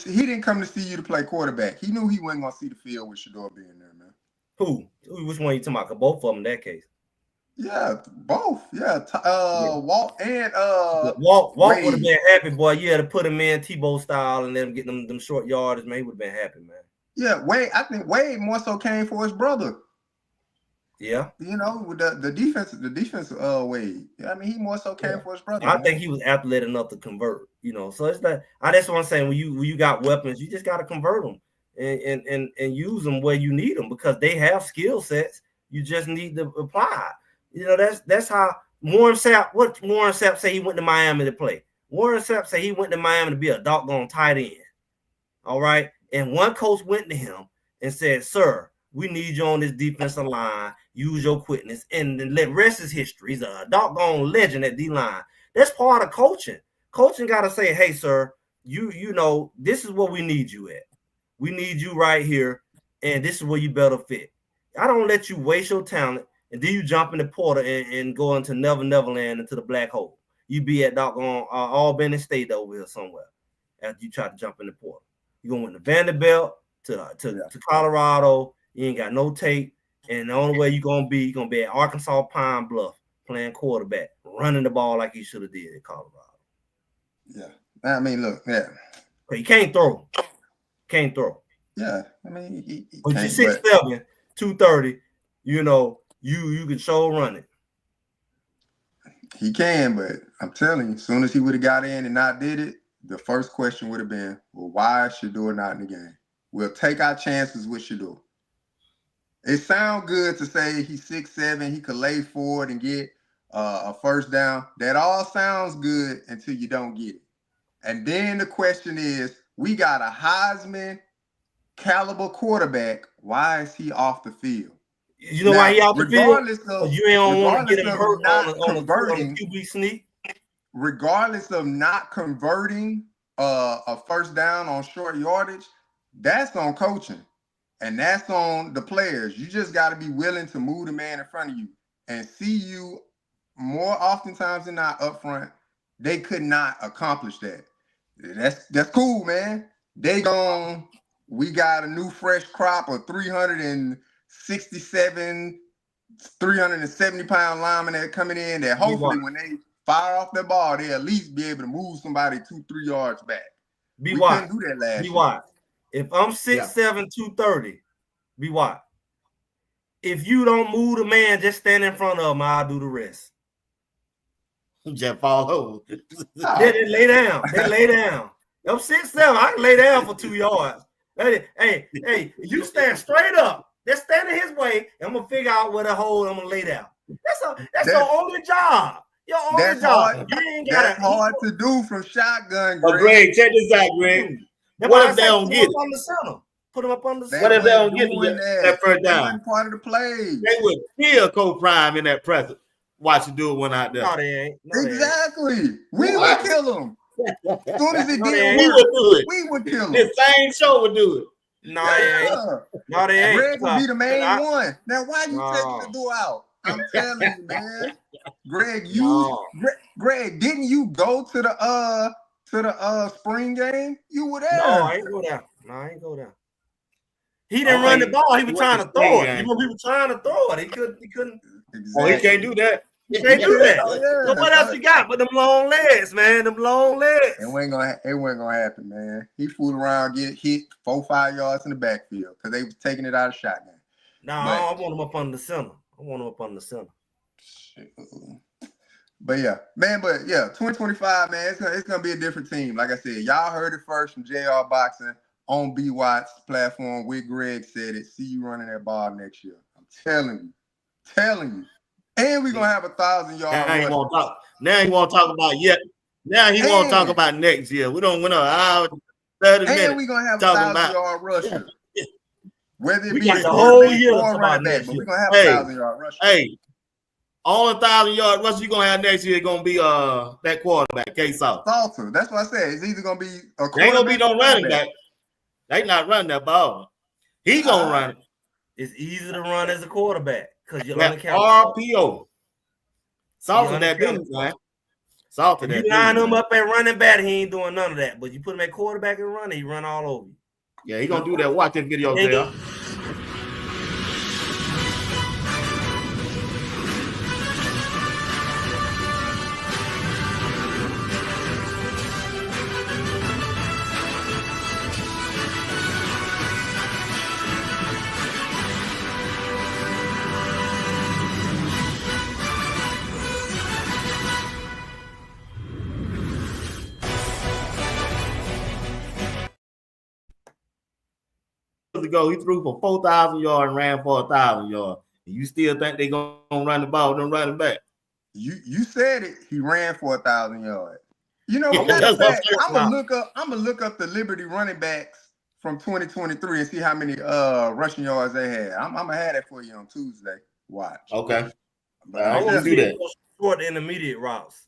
see you to play quarterback. He knew he wasn't gonna see the field with Shedeur being there, man. Who? Which one you talking about? Both of them in that case. Yeah, both. Yeah. Walt and Walt would have been happy, boy. You had to put him in Tebow style and let him get them short yardage, man. He would have been happy, man. Yeah, Wade. I think Wade more so came for his brother. Yeah. You know, with the defense Wade. I mean, he more so came for his brother. I think he was athletic enough to convert, you know. So it's like that's what I'm saying. When you got weapons, you just got to convert them and use them where you need them, because they have skill sets. You just need to apply. You know, that's how Warren Sapp say he went to Miami to play. Warren Sapp say he went to Miami to be a doggone tight end. All right. And one coach went to him and said, "Sir, we need you on this defensive line. Use your quickness." And then the rest is history. He's a doggone legend at D-line. That's part of coaching. Coaching got to say, "Hey, sir, you know, this is what we need you at. We need you right here, and this is where you better fit." I don't let you waste your talent, and then you jump in the portal and go into Neverland, into the black hole. You be at doggone Albany State over here somewhere after you try to jump in the portal. You're going to Vanderbilt to Colorado. You ain't got no tape. And the only way you're going to be at Arkansas Pine Bluff playing quarterback, running the ball like you should have did at Colorado. Yeah. I mean, look, yeah. But you can't throw. Can't throw. Yeah. I mean, but you're 6'7", 230, you know, you can show run it. He can, but I'm telling you, as soon as he would have got in and not did it, the first question would have been, well, why is Shedeur not in the game? We'll take our chances with Shedeur. It sounds good to say he's 6'7", he could lay forward and get a first down. That all sounds good until you don't get it. And then the question is, we got a Heisman caliber quarterback. Why is he off the field? You know why he off the field? You ain't want to get him hurt on a QB sneak. Regardless of not converting a first down on short yardage, that's on coaching. And that's on the players. You just got to be willing to move the man in front of you and see you more oftentimes than not up front. They could not accomplish that. That's cool, man. We got a new fresh crop of 367, 370-pound linemen that coming in that hopefully when they fire off their ball, they at least be able to move somebody 2-3 yards back. We couldn't do that last year. If I'm 6'7", 230, be what? If you don't move the man, just stand in front of him, I'll do the rest. Just fall over. They lay down. They lay down. I'm 6'7", I can lay down for 2 yards. Hey, you stand straight up. Just stand in his way, and I'm going to figure out where the hole I'm going to lay down. That's your only job. Your only job. That's hard to do from shotgun, Greg. But Greg, check this out, Greg. What if they don't get it? Put him up on the center. What if they don't get that first down? That wasn't part of the play. They would kill Coach Prime in that present. Watch him do it one out there. No, they ain't. Exactly. We would kill him. As soon as it didn't work, would do it. We would kill him. The same show would do it. No, they ain't. No, they ain't. Greg would be the main one. Now, why you taking the door out? I'm telling you, man. Greg, didn't you go to the spring game? You were there. No, I ain't go down. He didn't run the ball. He was trying to throw it. He was trying to throw it. He couldn't. Exactly. Oh, he can't do that. He can't do that. So what else you got but them long legs, man? Them long legs. It wasn't gonna happen, man. He fooled around, get hit 4-5 yards in the backfield because they was taking it out of shotgun. No, I want him up on the center. But yeah, man. But yeah, 2025, man. It's gonna be a different team. Like I said, y'all heard it first from JR Boxing on B Watts platform with Greg said it. See you running that ball next year. I'm telling you. And we're gonna have 1,000-yard Now he rush. won't talk. Now he won't talk about yet. Now he won't talk about next year. We don't win an hour, 30 minutes. And we're gonna have talking 1,000-yard rusher. Whether it We be got the the whole quarterback year or to a talk about running back, next but year. we're gonna have 1,000-yard rusher. Hey, all 1,000-yard rush you're gonna have next year is gonna be that quarterback, K-Sauce. Salter. That's what I said. It's either gonna be a quarterback. There ain't gonna be no running back. They not running that ball. He gonna run it. It's easy to run as a quarterback because you're that unaccountable. RPO. Salter that business, man. Salter that business. You line him up at running back, he ain't doing none of that. But you put him at quarterback and run, he run all over you. Yeah, he gonna do that. Watch that video there. Ago, he threw for 4,000 yards and ran for 1,000 yards. You still think they're gonna run the ball and run it back? You said it. He ran for 1,000 yards. You know, matter of fact, I'm gonna look up the Liberty running backs from 2023 and see how many rushing yards they had. I'm gonna have that for you on Tuesday. Watch. Okay. I want to do that. Short to intermediate routes.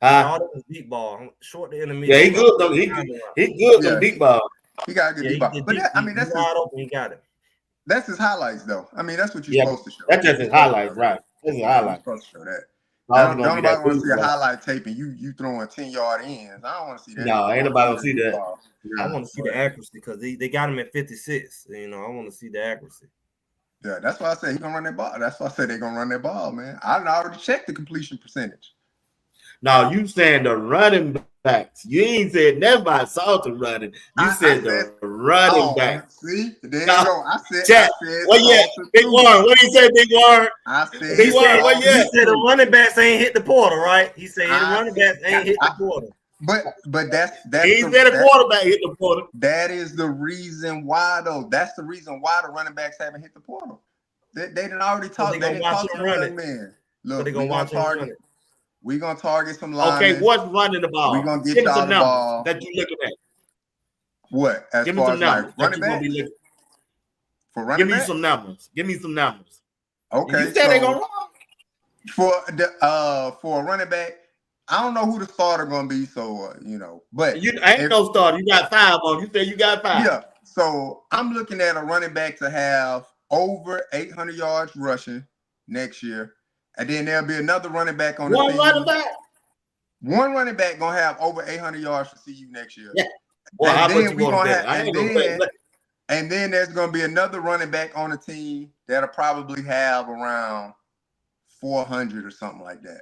All that was deep ball. Short to intermediate. Yeah, he good though. He good on deep ball. He got a good deep ball. But that's wide open. He got it. That's his highlights, though. I mean, that's what you're supposed to show. That's just his highlights, right? That's his highlights. You're supposed to show that. Don't nobody want to see a highlight tape and you throwing 10-yard ends. I don't want to see that. No, ain't nobody want to see that. I want to see the accuracy because they got him at 56. You know, I want to see the accuracy. Yeah, that's why I said he's gonna run that ball. That's why I said they're gonna run that ball, man. I already checked the completion percentage. Now you saying the running backs. You ain't said never about Salter running. You said the running back. See, there you go. I said Big Warren. What did he say, Big Warren? I said Big Warren. What he said the running backs ain't hit the portal, right? He said the running backs ain't hit the portal. But that's he said a quarterback hit the portal. That is the reason why, though. That's the reason why the running backs haven't hit the portal. They didn't already talk. They didn't talk to the young man. Look, we're gonna target. We're gonna target some linemen. Okay, what's running the ball? We're gonna get y'all the ball. That you looking at. What? As Give far me some as numbers. like running back? For running back? Give me some numbers. Give me some numbers. Okay. You said they gonna run. For a running back, I don't know who the starter gonna be, so but you ain't no starter. You got 5 on. You said you got 5. Yeah. So I'm looking at a running back to have over 800 yards rushing next year. And then there'll be another running back on the team. One running back gonna have over 800 yards for CU next year. Yeah. Well, and then we gonna have, and then there's gonna be another running back on the team that'll probably have around 400 or something like that.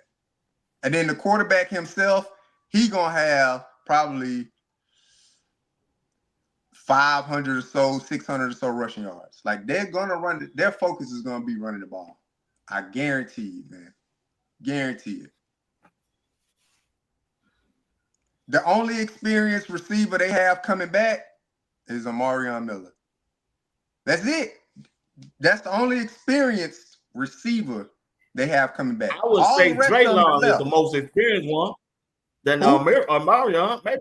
And then the quarterback himself, he gonna have probably 500 or so, 600 or so rushing yards. Like they're gonna run. Their focus is gonna be running the ball. I guarantee you, man. Guarantee it. The only experienced receiver they have coming back is Amarion Miller. That's it. That's the only experienced receiver they have coming back. I would say Draylon is the most experienced one. Then Amarion, maybe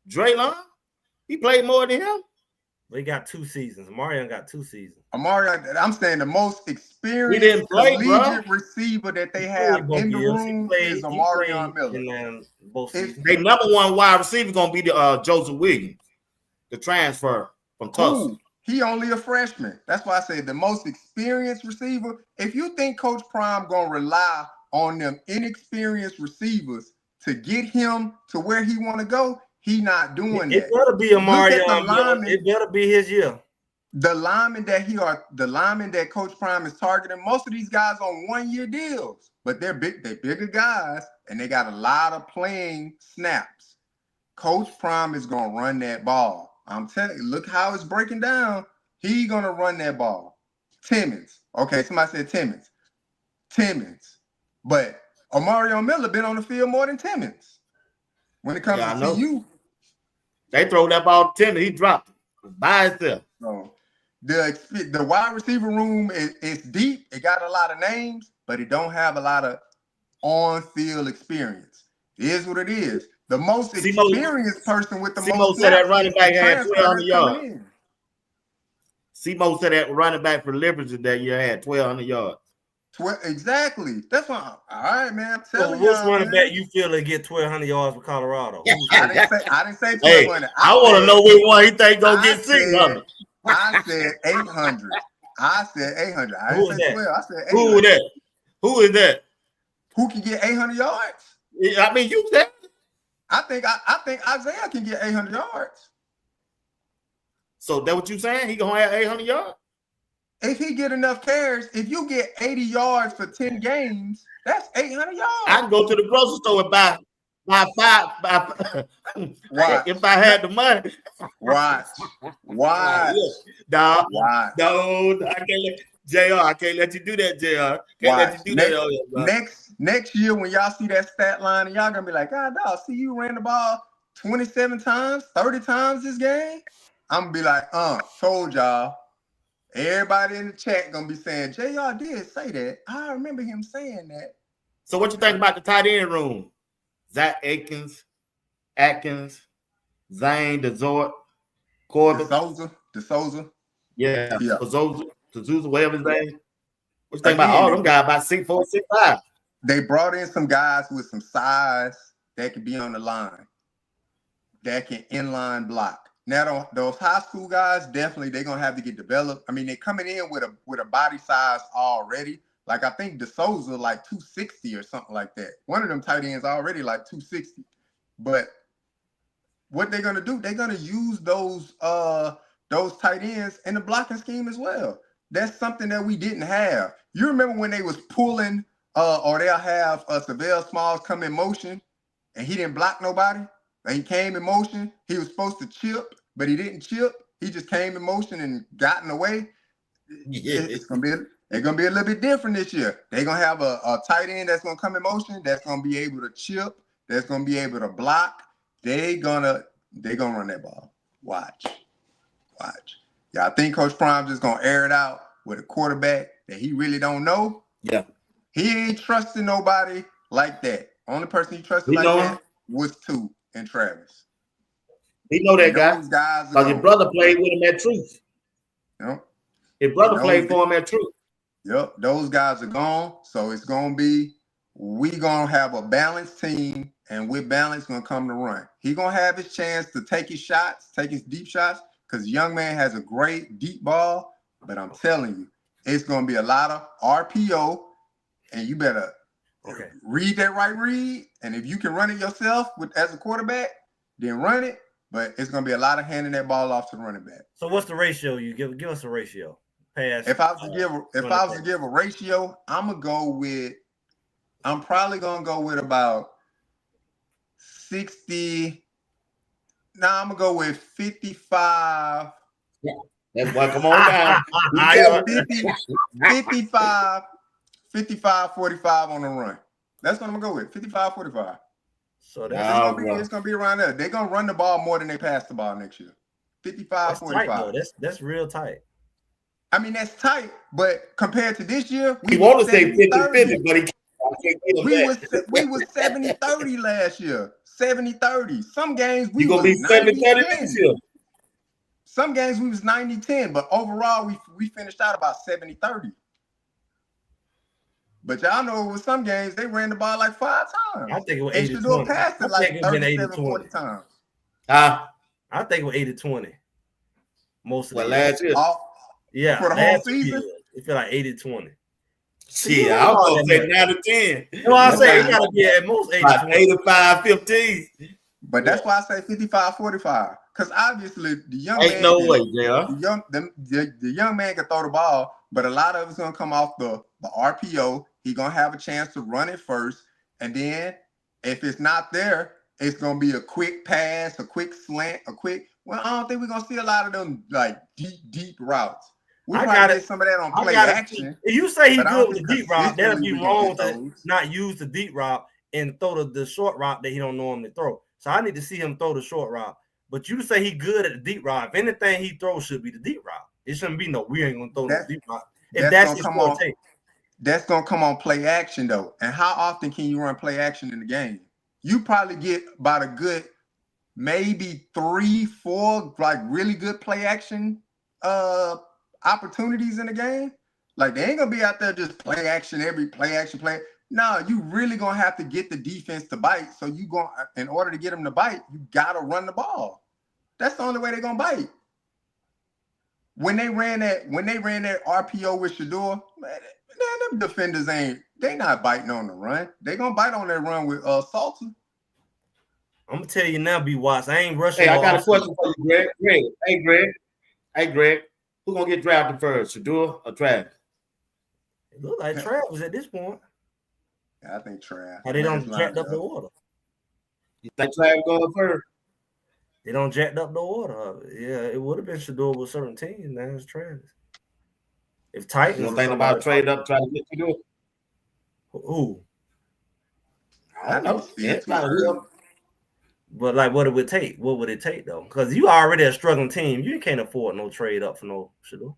Draylon. He played more than him. They got 2 seasons. Amarion got 2 seasons. Amarion, I'm saying the most experienced collegiate receiver that they have in the room is Amarion Miller. They number 1 wide receiver gonna be the Joseph Williams, the transfer from Tulsa. He only a freshman. That's why I say the most experienced receiver. If you think Coach Prime gonna rely on them inexperienced receivers to get him to where he want to go, he not doing that. It better be Amarion. It better be his year. The linemen that Coach Prime is targeting, most of these guys on 1-year deals, but they're bigger guys and they got a lot of playing snaps. Coach Prime is gonna run that ball. I'm telling you, look how it's breaking down. He gonna run that ball. Timmons. Okay, somebody said Timmons. Timmons. But Omarion Miller been on the field more than Timmons. When it comes to CU. They throw that ball to Timmons, he dropped it by himself. So the wide receiver room is deep. It got a lot of names, but it don't have a lot of on-field experience. It is what it is. The most experienced person with the most said that running back had 1,200 yards. Simo said that running back for Liberty that year had 1,200 yards. Exactly. That's why. All right, man. I'm telling you. Which running back you feel to get 1,200 yards for Colorado? I didn't say 1,200. Hey, I want to know which one he think gonna get 600. I said 800. I said 800. I didn't say 12. I said 800. Who is that? Who is that? Who can get 800 yards? I mean, you said. I think Isaiah can get 800 yards. So that what you saying? He gonna have 800 yards? If he get enough carries, if you get 80 yards for 10 games, that's 800 yards. I can go to the grocery store and buy 5. If I had the money. Watch. No, I can't let JR. I can't let you do that, JR. Let you do that. Next year, when y'all see that stat line, and y'all gonna be like, God, dog, see you ran the ball 27 times, 30 times this game. I'm gonna be like, told y'all. Everybody in the chat gonna be saying, JR did say that. I remember him saying that. So what you think about the tight end room? Zach Atkins, Zane, DeZort, Corbin, DeSouza. Yeah. DeZouza, whatever his name. What you think about all them guys about 6'4", 6'5"? They brought in some guys with some size that can be on the line, that can inline block. Now, those high school guys, definitely they're gonna have to get developed. I mean, they're coming in with a body size already. Like I think DeSouza like 260 or something like that. One of them tight ends already like 260. But what they're gonna do, they're gonna use those tight ends in the blocking scheme as well. That's something that we didn't have. You remember when they was pulling, or they'll have Savell Smalls come in motion, and he didn't block nobody. And he came in motion. He was supposed to chip, but he didn't chip. He just came in motion and got in the way. Yeah. It's gonna be a little bit different this year. They're gonna have a tight end that's gonna come in motion, that's gonna be able to chip, that's gonna be able to block. They're gonna run that ball. Watch. Yeah, I think Coach Prime's just gonna air it out with a quarterback that he really don't know. Yeah. He ain't trusting nobody like that. Only person he trusted that was two and Travis. He know that guy. Because his brother played with him at Truth. Yep. His brother played for him at Truth. Yep. Those guys are gone. So it's going to be, we going to have a balanced team, and with balance going to come to run. He going to have his chance to take his shots, take his deep shots, because young man has a great deep ball. But I'm telling you, it's going to be a lot of RPO, and you better read that right read. And if you can run it yourself as a quarterback, then run it. But it's going to be a lot of handing that ball off to the running back. So what's the ratio you give? Give us a ratio. Pass. If I was to give a ratio, I'm probably going to go with about 60. Now I'm going to go with 55. Yeah. That's why, come on down. 55, 45 on the run. That's what I'm going to go with. 55, 45. So it's gonna be around there. They're gonna run the ball more than they pass the ball next year. 55, 45. Tight, that's real tight. I mean, that's tight, but compared to this year, we want to say 50-50, but we was 70-30 last year. 70-30. Some games we gonna be 70-30 this year. Some games we was 90-10, but overall we finished out about 70-30. But y'all know with some games they ran the ball like 5 times. I think it was 80-20. Passed it like 37-40 times. I think it was 80-20. Most of the last year. For the whole season, it felt like 80-20. See, I was gonna say 9-10. You know what I'm saying? It gotta be at most 85-15. But that's why I say 55-45. Because obviously the young man, no way, JR. The young man can throw the ball, but a lot of it's gonna come off the RPO. He's gonna have a chance to run it first, and then if it's not there, it's gonna be a quick pass, a quick slant, well, I don't think we're gonna see a lot of them like deep routes. We probably get some of that on play action. If you say he's but I good don't with the think deep route, that'd consistently be we gonna wrong get to those. not use the deep route and throw the short route that he don't normally throw. So I need to see him throw the short route. But you say he good at the deep route. If anything he throws should be the deep route. It shouldn't be no, we ain't gonna throw the deep route. If that's his forte. That's gonna come on play action though. And how often can you run play action in the game? You probably get about a good maybe 3-4 like really good play action opportunities in the game. Like they ain't gonna be out there just play action every play action play. No, you really gonna have to get the defense to bite. So you going in order to get them to bite, you gotta run the ball. That's the only way they're gonna bite. When they ran that RPO with Shedeur, man, them defenders they not biting on the run. They gonna bite on that run with Salter. I'm gonna tell you now, B. Watts. I ain't rushing. Hey, I got a question for you, Greg. Hey, Greg. Who gonna get drafted first, Shedeur or Travis? It look like Travis at this point. Yeah, I think Travis. They don't jacked up the order. You think Travis going first? They don't jacked up the order. Yeah, it would have been Shedeur with certain teams. Now it's Travis. If Titans, you don't think about trade up trying to get Shedeur? Who? I don't know. But like, what it would take? What would it take though? Because you already a struggling team. You can't afford no trade up for no Shedeur.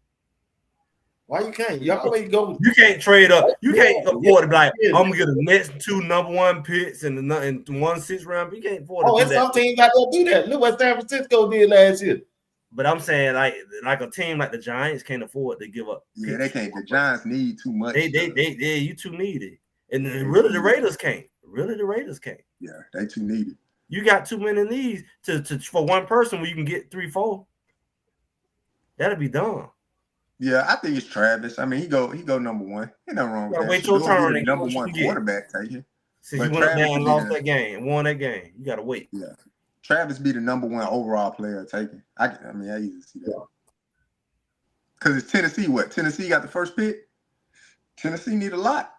Why you can't? You always go. You can't trade up. You can't afford to be like, I'm gonna get the next 2 number 1 picks and 1 6th round. You can't afford to do that. Some teams got to do that. Look what San Francisco did last year. But I'm saying like a team like the Giants can't afford to give up. Yeah, they can't. The Giants need too much. You too needy. And really the Raiders can't. Yeah, they too needy. You got too many needs to for one person where you can get 3-4. That'll be dumb. Yeah, I think it's Travis. I mean, he go number 1. Ain't nothing wrong with that. Wait your turn. The number 1 quarterback taken. Since you went up there and lost that game, won that game, you gotta wait. Yeah, Travis be the number 1 overall player taken. I easily see that. Because it's Tennessee. What Tennessee got the first pick? Tennessee need a lot.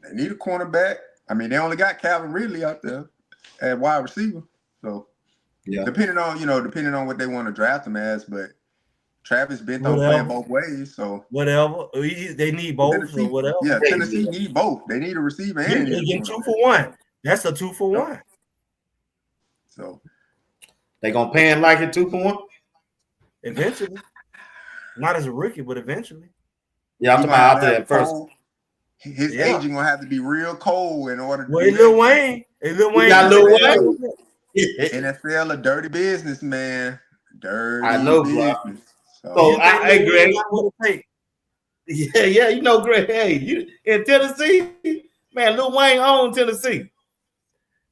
They need a cornerback. I mean, they only got Calvin Ridley out there at wide receiver. So yeah, depending on what they want to draft him as, but Travis been playing both ways. So whatever. They need both or whatever. Yeah, Tennessee need both. They need a receiver and they get 2 for 1. That's a 2 for 1. So they gonna pay him like a 2 for 1? Eventually. Not as a rookie, but eventually. Yeah, I'm talking about out there at first. His agent gonna have to be real cold in order to Lil Wayne. Lil Wayne. NFL a dirty business, man. Dirty. I know, business. So I agree. Yeah, you know, Greg. Hey, you in Tennessee, man. Lil Wayne owns Tennessee.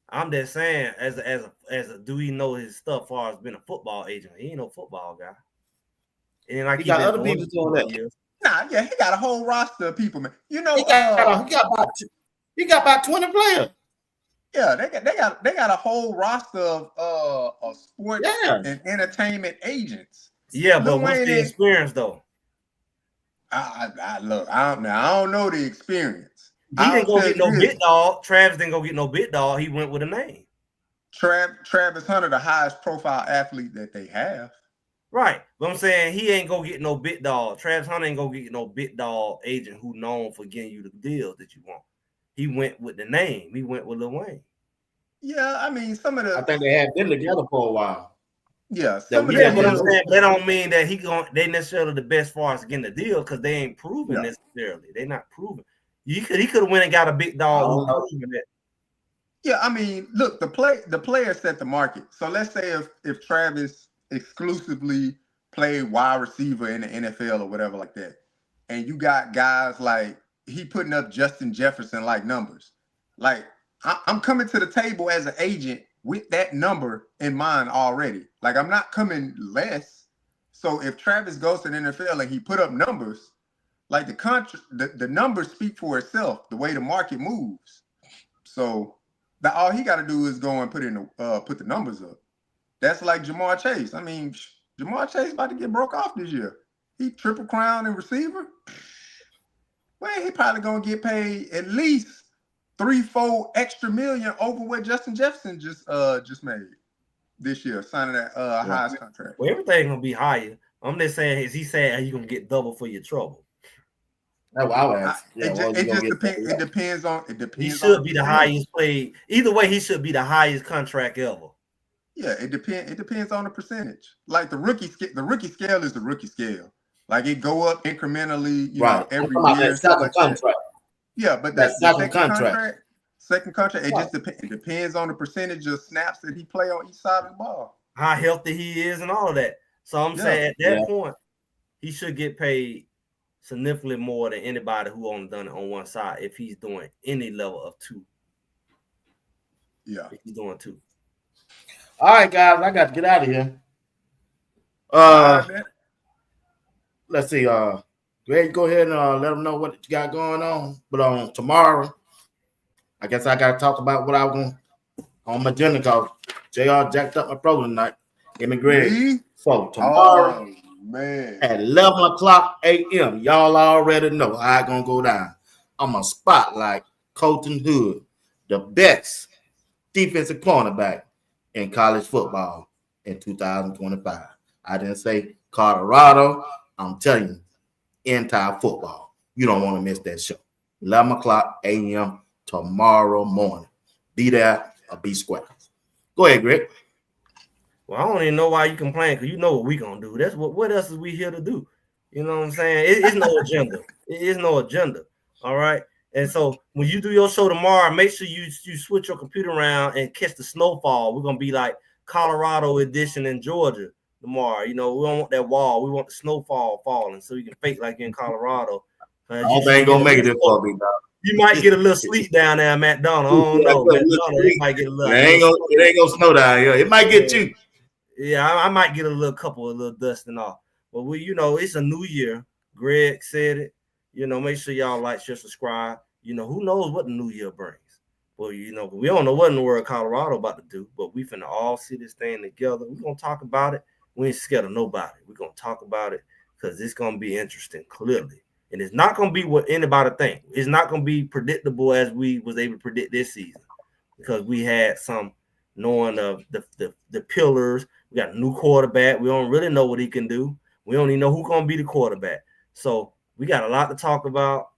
I'm just saying, as a do we know his stuff as far as being a football agent? He ain't no football guy. And like he got other people doing that. Years. Nah, yeah, he got a whole roster of people, man. You know, he got about 20 players. Yeah, they got a whole roster of sports and entertainment agents. Yeah, but what's the experience though? I don't know the experience. He didn't go get no bit dog. Travis didn't go get no bit dog. He went with a name. Travis Hunter, the highest profile athlete that they have. Right. But I'm saying he ain't gonna get no bit dog. Travis Hunter ain't gonna get no bit dog agent who known for getting you the deals that you want. He went with the name. He went with Lil Wayne. Yeah, I mean, I think they had been together for a while. Yeah, but I'm saying that don't mean that they necessarily the best as far as getting the deal because they ain't proven necessarily. They're not proven. He could have went and got a big dog who proven that. Yeah, I mean, look, the player set the market. So let's say if Travis exclusively played wide receiver in the NFL or whatever like that, and you got guys like he putting up Justin Jefferson like numbers. Like I'm coming to the table as an agent with that number in mind already. Like I'm not coming less. So if Travis goes to the NFL and he put up numbers, like the numbers speak for itself, the way the market moves. So all he got to do is go and put the numbers up. That's like Jamar Chase. I mean, Jamar Chase about to get broke off this year. He triple crown and receiver. Well, he probably gonna get paid at least 3-4 extra million over what Justin Jefferson just made this year, signing that highest contract. Well, everything gonna be higher. I'm just saying, is he saying you're gonna get double for your trouble? That's what I would ask. It just depends. It depends on. He should be the highest paid. Either way, he should be the highest contract ever. Yeah, it depends. It depends on the percentage. Like the rookie scale is the rookie scale. Like it go up incrementally, you know, every year. Yeah, but that second contract. It depends on the percentage of snaps that he play on each side of the ball. How healthy he is and all of that. So I'm saying at that point, he should get paid significantly more than anybody who only done it on one side if he's doing any level of 2. Yeah. If he's doing 2. All right, guys, I got to get out of here. Let's see. Greg, go ahead and let them know what you got going on. But on tomorrow, I guess I got to talk about what I was going on my agenda because JR jacked up my program tonight. Him and Greg. So tomorrow at 11 o'clock a.m., y'all already know how it's going to go down. I'm going to spotlight Colton Hood, the best defensive cornerback in college football in 2025. I didn't say Colorado. I'm telling you, entire football. You don't want to miss that show. 11 o'clock a.m. tomorrow morning. Be there or be square. Go ahead, Greg. Well, I don't even know why you complain because you know what we're going to do. That's what else is we here to do? You know what I'm saying? It's no agenda. It is no agenda. All right? And so when you do your show tomorrow, make sure you switch your computer around and catch the snowfall. We're going to be like Colorado edition in Georgia tomorrow. You know, we don't want that wall. We want the snowfall falling so you can fake like you're in Colorado. I don't think going to make it this far, big dog. You might get a little sleep down there at McDonald's. I don't know. It might get a little. It ain't gonna snow down here. It might get you. Yeah, I might get a little dust and all. But it's a new year. Greg said it. Make sure y'all like, share, subscribe. Who knows what the new year brings. Well, we don't know what in the world Colorado about to do, but we finna all see this thing together. We're gonna talk about it. We ain't scared of nobody. We're gonna talk about it because it's gonna be interesting, clearly. And it's not gonna be what anybody think. It's not gonna be predictable as we was able to predict this season because we had some knowing of the pillars. We got a new quarterback. We don't really know what he can do. We don't even know who's gonna be the quarterback. So we got a lot to talk about,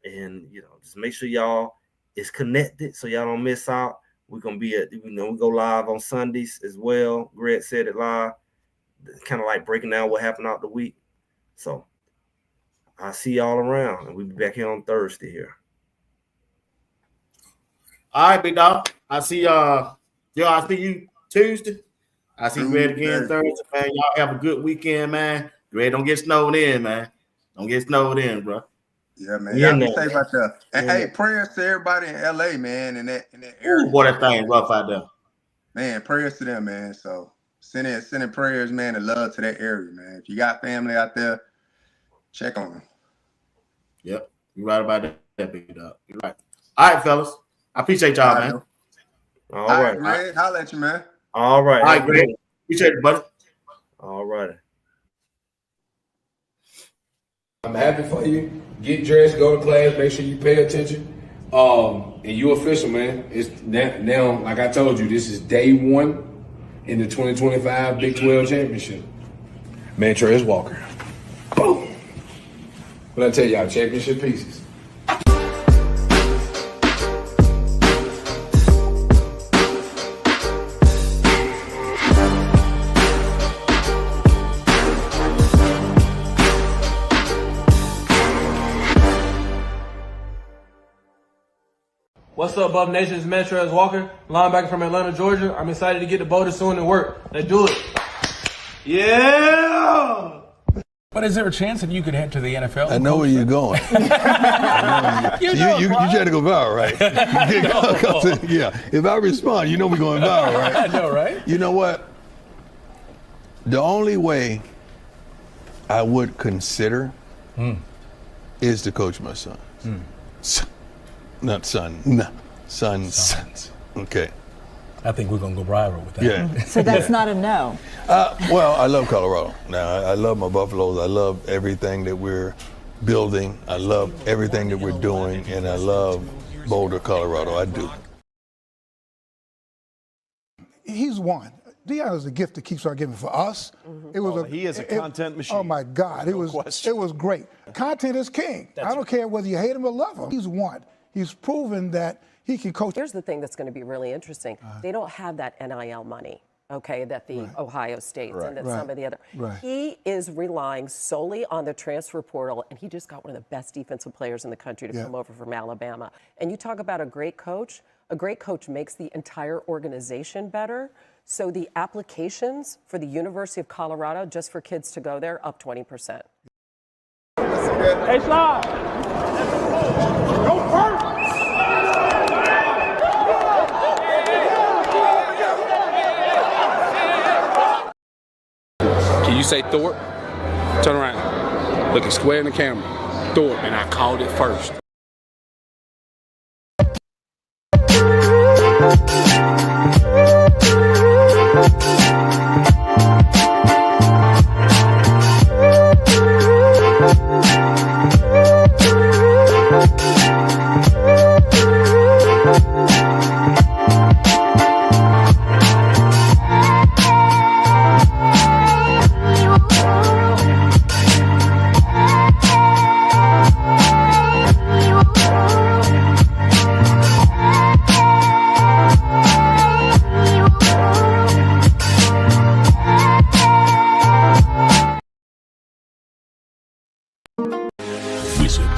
and just make sure y'all is connected so y'all don't miss out. We're gonna be we go live on Sundays as well. Greg said it live, kind of like breaking down what happened out the week. So I'll see y'all around, and we'll be back here on Thursday here. All right, big dog. I see I see you Tuesday. I see Greg again Thursday, man. Y'all have a good weekend, man. Greg, don't get snowed in, man. Don't get snowed in, bro. Yeah, man. Y'all be safe out there. And hey, prayers to everybody in LA, man, in that area. Ooh, boy, that thing rough out there. Man, prayers to them, man. So sending prayers, man, and love to that area, man. If you got family out there, check on them. Yep. You're right about that, big dog. You're right. All right, fellas. I appreciate y'all, man. All right, Greg. Holla at you, man. All right. All right, Greg. Appreciate it, buddy. All right. I'm happy for you. Get dressed, go to class, make sure you pay attention. And you official, man. It's now, like I told you, this is day 1 in the 2025 Big 12 championship. Man, Trez Walker. Boom. What I tell y'all, championship pieces. What's up, Bub Nation? It's Trez Walker, linebacker from Atlanta, Georgia. I'm excited to get to Boulder soon and work. Let's do it. Yeah! But is there a chance that you could head to the NFL? I know where you're going. you try to go viral, right? Yeah. If I respond, you know we're going viral, right? I know, right? You know what? The only way I would consider is to coach my son. Not son. No. Sons. Okay. I think we're going to go viral with that. Yeah. So that's not a no. Well, I love Colorado. Now, I love my Buffaloes. I love everything that we're building. I love everything that we're doing. And I love Boulder, Colorado. I do. He's one. Deion is a gift that keeps on giving for us. It was he is a content machine. Oh my God, it was great. Content is king. I don't care whether you hate him or love him. He's won. He's proven that he can coach. Here's the thing that's going to be really interesting. They don't have that NIL money, okay, that the Ohio States and that some of the other. He is relying solely on the transfer portal, and he just got one of the best defensive players in the country to come over from Alabama. And you talk about a great coach makes the entire organization better. So the applications for the University of Colorado, just for kids to go there, up 20%. Hey, Slide. Go first. Can you say Thorpe? Turn around. Looking square in the camera. Thorpe, and I called it first. Wizard.